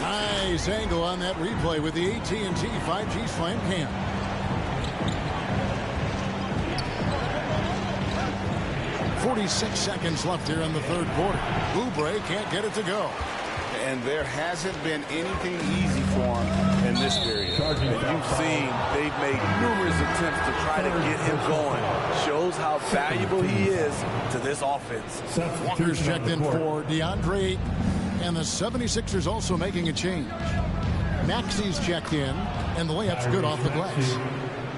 C: Nice angle on that replay with the AT&T 5G Slam Cam. .46 seconds left here in the third quarter. Oubre can't get it to go.
G: And there hasn't been anything easy for him in this period.
E: You've seen they've made numerous attempts to try to get him going. Shows how valuable he is to this offense.
C: Walker's checked in for DeAndre Ayton. And the 76ers also making a change. Maxey's checked in, and the layup's good off the glass.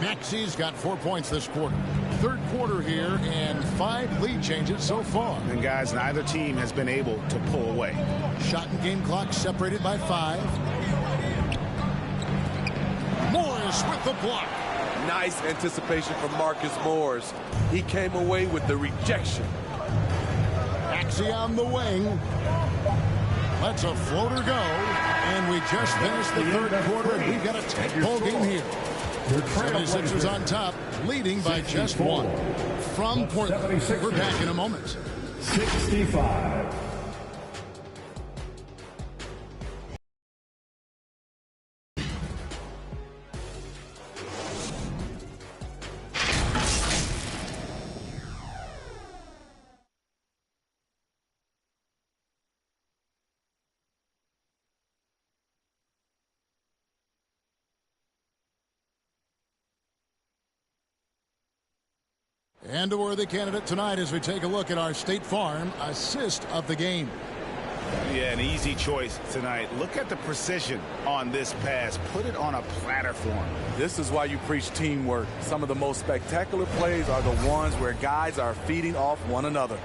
C: Maxey's got 4 points this quarter. Third quarter here, and 5 lead changes so far.
D: And guys, neither team has been able to pull away.
C: Shot and game clock separated by 5. Morris with the block.
E: Nice anticipation from Marcus Morris. He came away with the rejection.
C: Maxey on the wing. Let's a floater go. And we just finished the third quarter, and we've got a tight ball game here. 76ers on top, leading by just 1. From Portland, we're back in a moment.
F: 65.
C: And a worthy candidate tonight as we take a look at our State Farm assist of the game.
G: Yeah, an easy choice tonight. Look at the precision on this pass. Put it on a platter for him.
E: This is why you preach teamwork. Some of the most spectacular plays are the ones where guys are feeding off one another.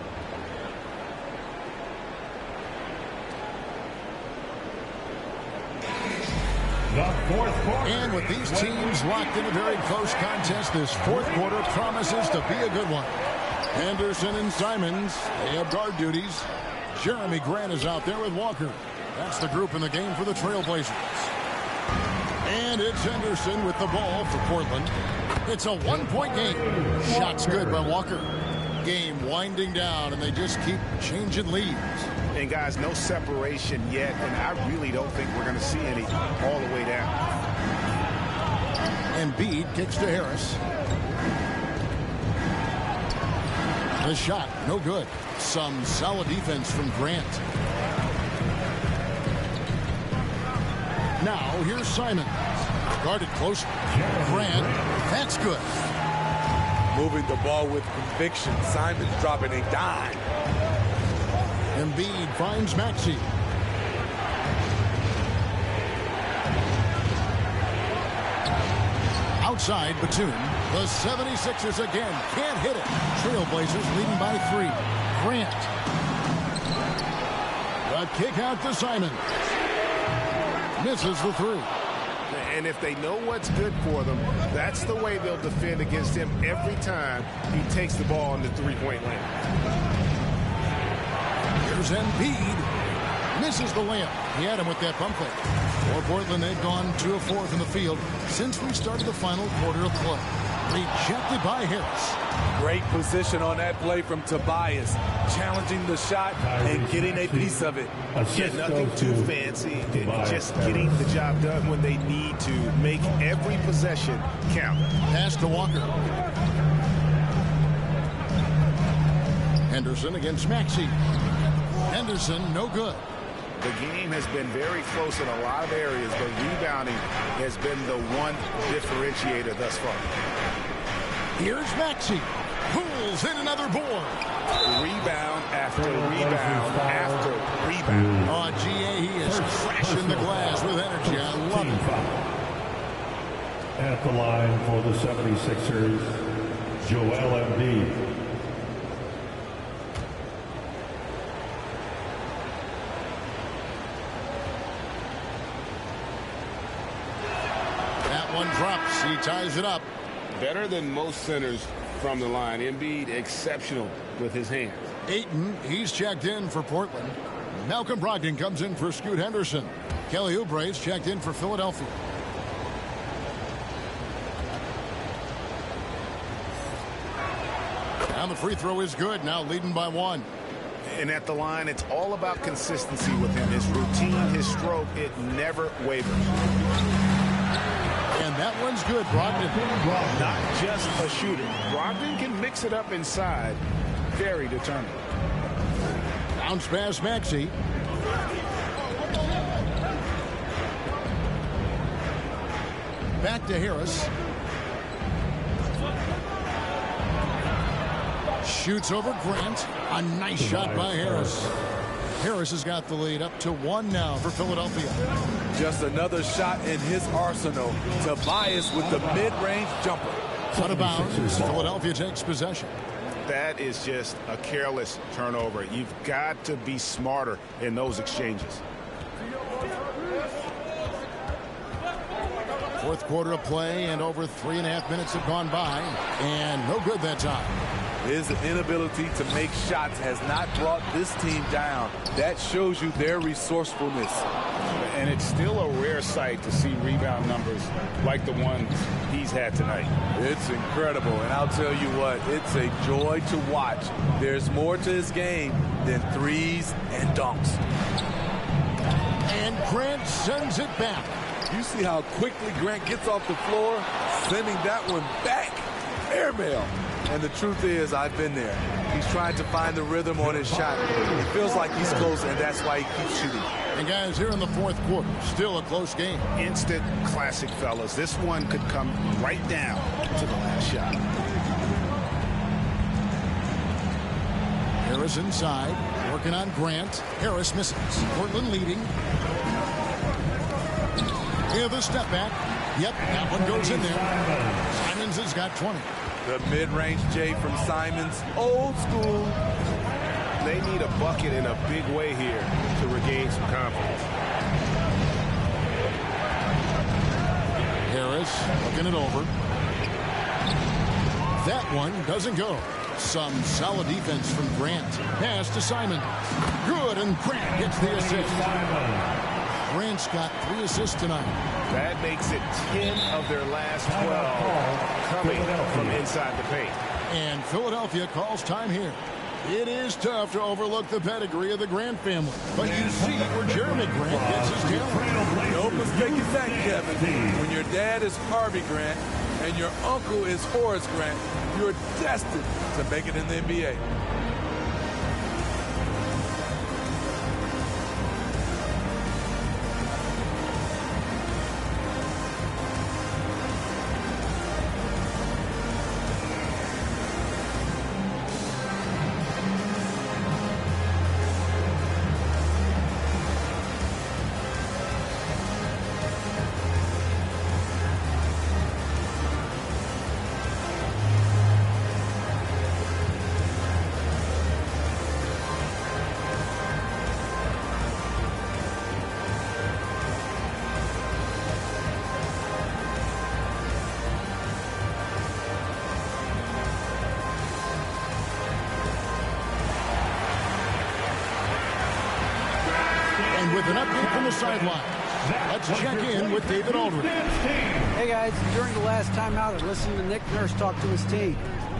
C: And with these teams locked in a very close contest, this fourth quarter promises to be a good one. Henderson and Simons, they have guard duties. Jeremy Grant is out there with Walker. That's the group in the game for the Trailblazers. And it's Henderson with the ball for Portland. It's a one-point game. Shot's good by Walker. Game winding down, and they just keep changing leads.
G: And guys, no separation yet, and I really don't think we're going to see any all the way down.
C: Embiid kicks to Harris. The shot, no good. Some solid defense from Grant. Now, here's Simons. Guarded close. Grant, that's good.
E: Moving the ball with conviction. Simons dropping a dime.
C: Embiid finds Maxey. Outside, Batum. The 76ers again can't hit it. Trailblazers leading by 3. Grant. The kick out to Simons. Misses the 3.
D: And if they know what's good for them, that's the way they'll defend against him every time he takes the ball in the three-point line.
C: Here's Embiid. Misses the layup. He had him with that pump fake. For Portland, they've gone 2 of 4 from the field since we started the final quarter of play. Rejected by Harris.
E: Great position on that play from Tobias. Challenging the shot and getting a piece of it.
D: Yeah, nothing too fancy. Just getting the job done when they need to. Make every possession count.
C: Pass to Walker. Henderson against Maxey. Henderson, no good.
G: The game has been very close in a lot of areas, but rebounding has been the one differentiator thus far.
C: Here's Maxey. Pulls in another board.
G: Rebound after rebound after rebound.
C: Oh, GA, he is crashing the glass with energy. I love it.
F: At the line for the 76ers, Joel Embiid.
C: That one drops. He ties it up.
D: Better than most centers from the line. Embiid exceptional with his hands.
C: Ayton, he's checked in for Portland. Malcolm Brogdon comes in for Scoot Henderson. Kelly Oubre's checked in for Philadelphia. And the free throw is good. Now leading by 1.
G: And at the line, it's all about consistency with him. His routine, his stroke, it never wavers.
C: And that one's good. Brogdon.
G: Not just a shooter. Brogdon can mix it up inside. Very determined.
C: Bounce pass Maxey. Back to Harris. Shoots over Grant. A nice shot by Harris. Harris has got the lead up to 1 now for Philadelphia.
E: Just another shot in his arsenal. Tobias with the mid-range jumper.
C: Out of bounds. Philadelphia takes possession.
G: That is just a careless turnover. You've got to be smarter in those exchanges.
C: Fourth quarter of play, and over 3.5 minutes have gone by, and no good that time.
E: His inability to make shots has not brought this team down. That shows you their resourcefulness.
G: And it's still a rare sight to see rebound numbers like the ones he's had tonight.
E: It's incredible, and I'll tell you what, it's a joy to watch. There's more to his game than threes and dunks.
C: And Grant sends it back.
E: You see how quickly Grant gets off the floor, sending that one back. Airmail. And the truth is, I've been there. He's trying to find the rhythm on his shot. It feels like he's close, and that's why he keeps shooting.
C: And guys, here in the fourth quarter, still a close game.
G: Instant classic, fellas. This one could come right down to the last shot.
C: Harris inside, working Working on Grant. Harris misses. Portland leading. Here the step back. Yep, that one goes in there. Simons has got 20.
E: The mid-range J from Simons, old school.
D: They need a bucket in a big way here to regain some confidence.
C: Harris looking it over. That one doesn't go. Some solid defense from Grant. Pass to Simon. Good, and Grant gets the assist. Grant's got 3 assists tonight.
D: That makes it 10 of their last 12 coming from inside the paint.
C: And Philadelphia calls time here. It is tough to overlook the pedigree of the Grant family. But you see where Jeremy Grant gets his talent.
E: No mistake in that, Kevin. When your dad is Harvey Grant and your uncle is Horace Grant, you're destined to make it in the NBA.
C: With an update from the sideline, let's check in with David Aldridge.
J: Hey guys, during the last timeout, I listened to Nick Nurse talk to his team.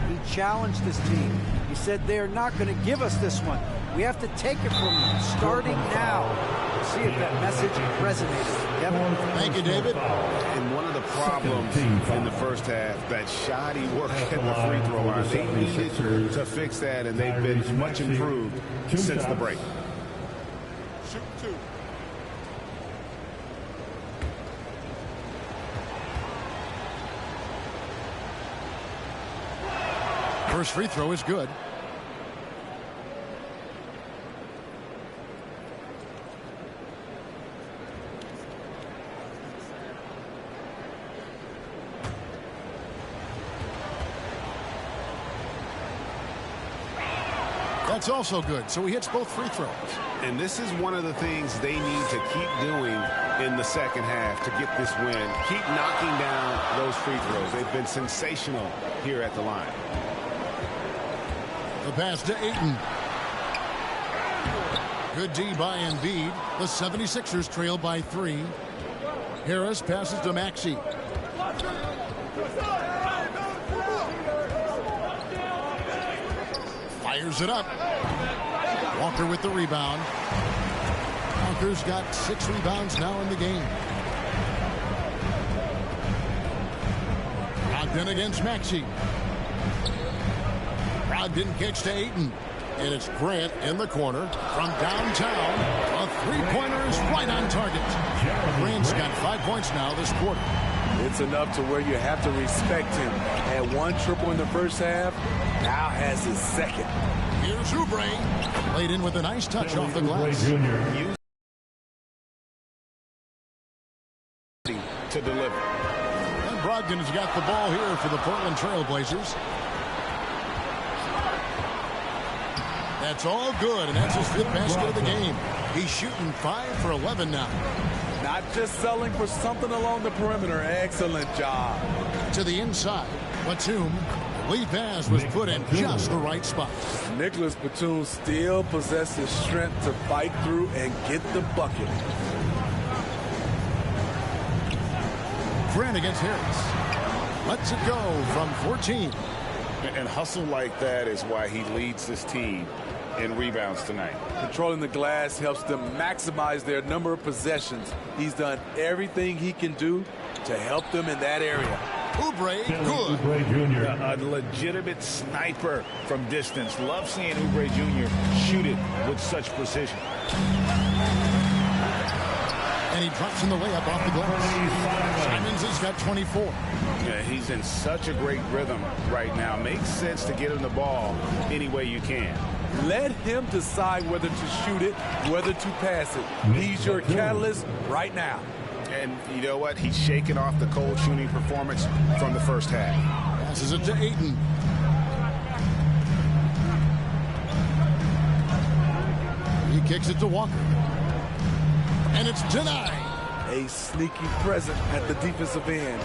J: He challenged his team. He said they're not going to give us this one. We have to take it from them, starting now. We'll see if that message resonated. Kevin?
C: Thank you, David.
D: And one of the problems in the first half, that shoddy work at the free throw line, they needed to fix that, and they've been much improved since the break.
C: First free throw is good. That's also good. So he hits both free throws.
D: And this is one of the things they need to keep doing in the second half to get this win. Keep knocking down those free throws. They've been sensational here at the line.
C: The pass to Ayton. Good D by Embiid. The 76ers trail by 3. Harris passes to Maxey. Fires it up. Walker with the rebound. Walker's got 6 rebounds now in the game. Brogdon against Maxey. Brogdon kicks to Ayton. And it's Grant in the corner from downtown. A three-pointer is right on target. Grant's got 5 points now this quarter.
E: It's enough to where you have to respect him. Had 1 triple in the first half, now has his second.
C: Here's Oubre. Played in with a nice touch off the glass.
D: To deliver.
C: And Brogdon has got the ball here for the Portland Trail Blazers. That's all good, and that's his 5th basket of the game. He's shooting 5 for 11 now.
E: Not just selling for something along the perimeter. Excellent job.
C: To the inside. Batum. Lead pass was put in just the right spot.
E: Nicholas Batum still possesses strength to fight through and get the bucket.
C: Grant against Harris. Lets it go from 14.
G: And hustle like that is why he leads this team in rebounds tonight.
E: Controlling the glass helps them maximize their number of possessions. He's done everything he can do to help them in that area.
C: Oubre, good.
F: Oubre Jr.
G: A legitimate sniper from distance. Love seeing Oubre Jr. shoot it with such precision.
C: And he drops in the layup off the glass. Simons has got 24.
G: Yeah, he's in such a great rhythm right now. Makes sense to get him the ball any way you can.
E: Let him decide whether to shoot it, whether to pass it. He's your catalyst right now.
D: And you know what? He's shaking off the cold shooting performance from the first half.
C: Passes it to Ayton. He kicks it to Walker. And it's denied.
E: A sneaky present at the defensive end.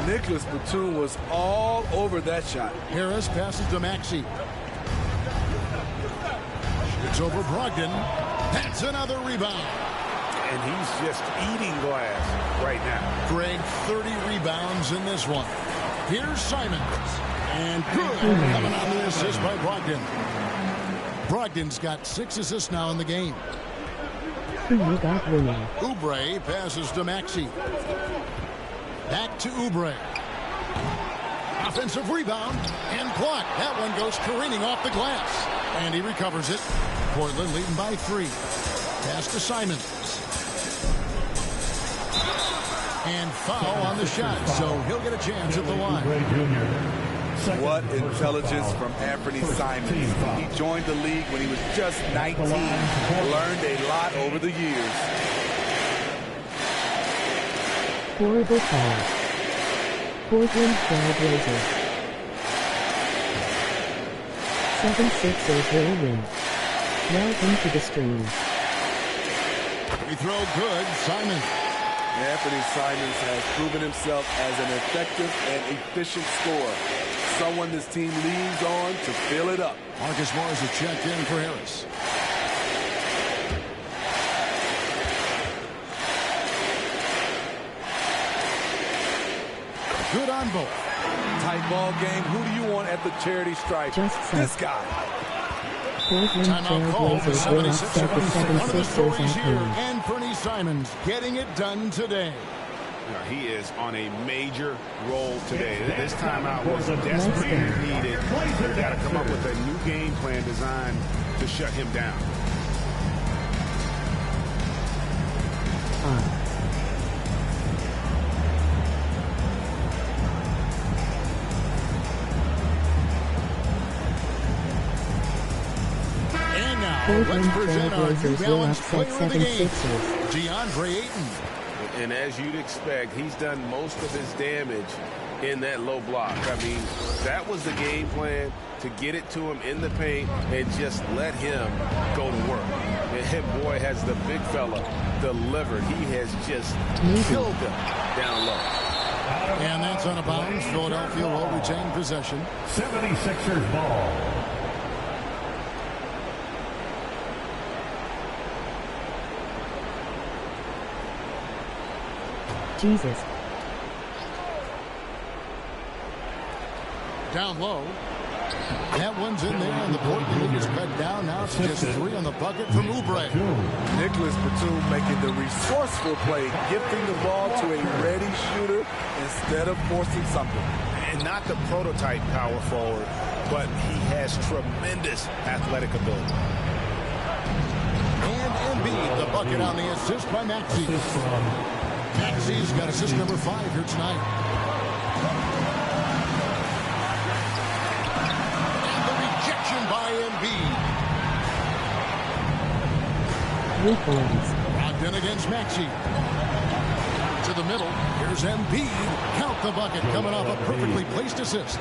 E: Nicholas Batum was all over that shot.
C: Harris passes to Maxey. It's over Brogdon. That's another rebound.
D: And he's just eating glass right now.
C: Greg, 30 rebounds in this one. Here's Simons. And good coming on the assist by Brogdon. Brogdon's got 6 assists now in the game. Oubre passes to Maxey. Back to Oubre. Offensive rebound and block. That one goes careening off the glass. And he recovers it. Portland leading by 3. Pass to Simons. And foul on the shot, so he'll get a chance at the line.
E: What intelligence from Anthony Simons. He joined the league when he was just 19. Learned a lot over the years.
H: Horrible foul. Portland Trail Blazers. 76ers will win. Welcome to the stream.
C: We throw good, Simons.
E: Anthony Simons has proven himself as an effective and efficient scorer. Someone this team leans on to fill it up.
C: Marcus Morris has checked in for Harris. Good on both.
E: Tight ball game. Who do you want at the charity stripe? This guy.
C: Timeout call for 76ers. One of the stories here.
H: And
C: And Fernie Simons getting it done today.
D: He is on a major role today. This timeout was desperately needed. They've got to come up with a new game plan designed to shut him down.
C: And now,
H: Portland
C: let's present our New
H: Trailblazers will
C: Balance
H: upset
C: player of the game,
H: 76ers.
C: DeAndre Ayton.
D: And as you'd expect, he's done most of his damage in that low block. I mean, that was the game plan, to get it to him in the paint and just let him go to work. And boy, has the big fella delivered. He has just killed them down low.
C: And that's on a bounce. Philadelphia will retain possession.
F: 76ers ball.
H: Jesus.
C: Down low. That one's in there, and the Portland lead is cut down now to just 3 on the bucket from Oubre.
E: Nicholas Batum making the resourceful play, gifting the ball to a ready shooter instead of forcing something.
D: And not the prototype power forward, but he has tremendous athletic ability.
C: And Embiid, the bucket on the assist by Maxey. Maxey's got assist number 5 here tonight. And the rejection by Embiid. Brogdon against Maxey. To the middle. Here's Embiid. Count the bucket coming off a perfectly placed assist.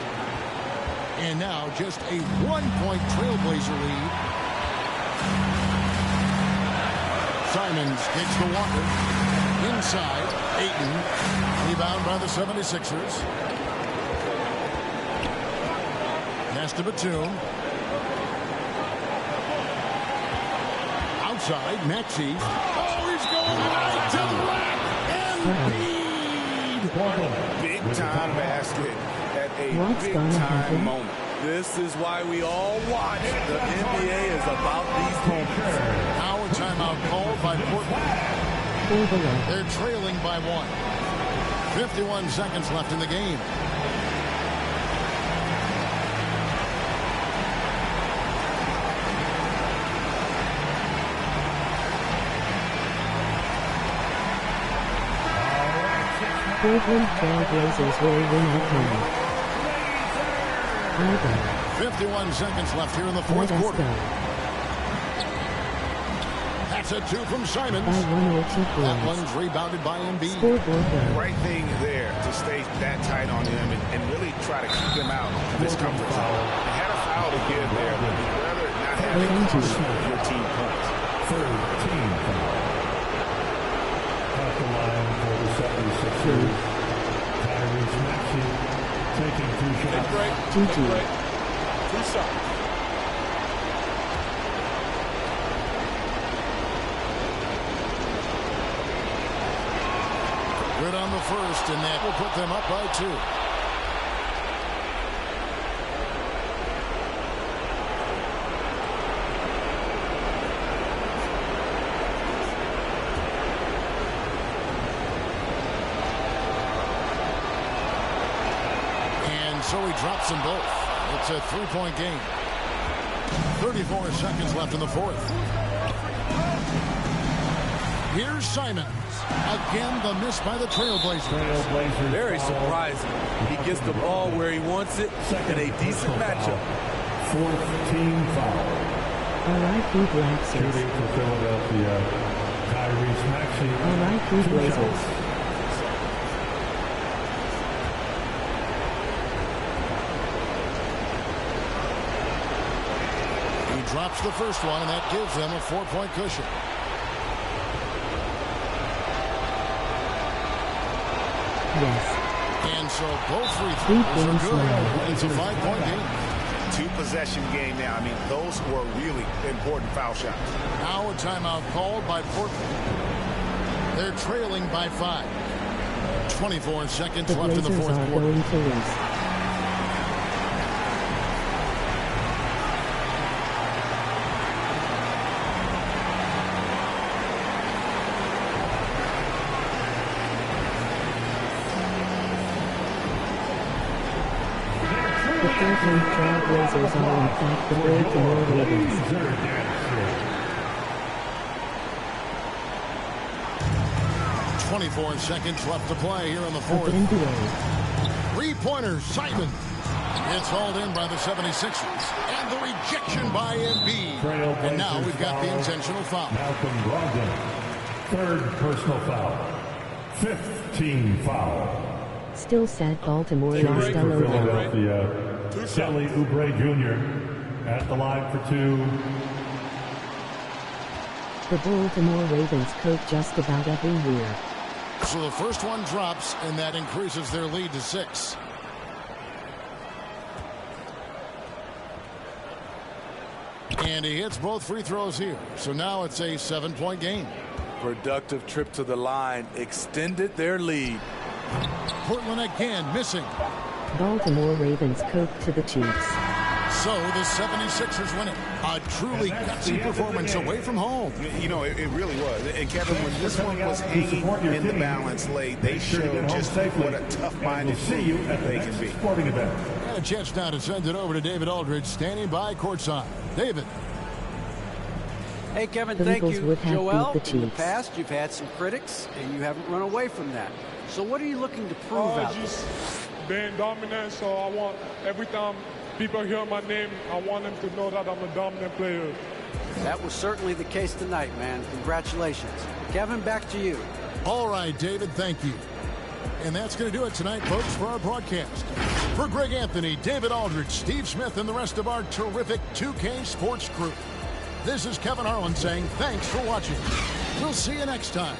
C: And now just a 1-point Trailblazer lead. Simons kicks to Walker. Inside, Ayton. Rebound by the 76ers. Pass to Batum. Outside, Maxey. Oh, he's going right to the rack. And
D: Big time basket at a big time moment.
E: This is why we all watch. The NBA is about these moments.
C: Now a timeout called by Portland. They're trailing by 1. 51 seconds left in the game.
H: Portland Trailblazers will win at home.
C: 51 seconds left here in the fourth quarter. Gets a 2 from Simons. That one's rebounded by Embiid.
G: Right thing there to stay that tight on him and really try to keep him out of his comfort zone. They had a foul to give there, but you'd rather not have it cost your team points.
F: Third team foul. At the line for the 76ers, Tyrese Maxey taking 2 shots.
I: Two shots.
C: Good on the first, and that will put them up by 2. And so he drops them both. It's a 3-point game. 34 seconds left in the fourth. Here's Simons. Again, the miss by the Trailblazers.
E: Very surprising. He gets the ball where he wants it in a decent matchup.
F: Fourth team foul.
H: R.I.P. Blazers.
F: Shooting for Philadelphia, Tyrese Maxey.
H: R.I.P. Blazers.
C: He drops the first one, and that gives them a 4-point cushion.
H: Yes.
C: And so both free throws are good. It's a 5-point game.
G: 2-possession game now. I mean, those were really important foul shots.
C: Now a timeout called by Portland. They're trailing by 5. 24 seconds left in the fourth quarter.
H: Going to lose. The Portland Trail Blazers are in fact the Baltimore Ravens.
C: 24 seconds left to play here in the fourth. 3-pointer, Simon. It's hauled in by the 76ers. And the rejection by Embiid. And now we've got the intentional foul.
F: Malcolm Brogdon. Third personal foul. 5th team foul.
H: Still sad Baltimore lost
F: Shooting for Philadelphia, Kelly Oubre Jr. at the line for 2.
H: The Baltimore Ravens coach just about every year.
C: So the first one drops, and that increases their lead to 6. And he hits both free throws here. So now it's a 7-point game.
E: Productive trip to the line extended their lead.
C: Portland again missing.
H: Baltimore Ravens coach to the Chiefs.
C: So the 76ers win it. A truly gutsy performance away from home.
G: You know, it really was. And Kevin, when this one was hanging in the balance late, they showed just what a tough-minded team they can be.
C: And a chance now to send it over to David Aldridge, standing by courtside. David.
J: Hey, Kevin,
H: The
J: thank
H: Eagles
J: you.
H: would have
J: Joel,
H: beat the
J: in the
H: Chiefs.
J: past, you've had some critics, and you haven't run away from that. So what are you looking to prove out there?
N: Just being dominant, so I want, every time people hear my name, I want them to know that I'm a dominant player.
J: That was certainly the case tonight, man. Congratulations. Kevin, back to you.
C: All right, David, thank you. And that's going to do it tonight, folks, for our broadcast. For Greg Anthony, David Aldridge, Steve Smith, and the rest of our terrific 2K Sports crew, this is Kevin Harlan saying thanks for watching. We'll see you next time.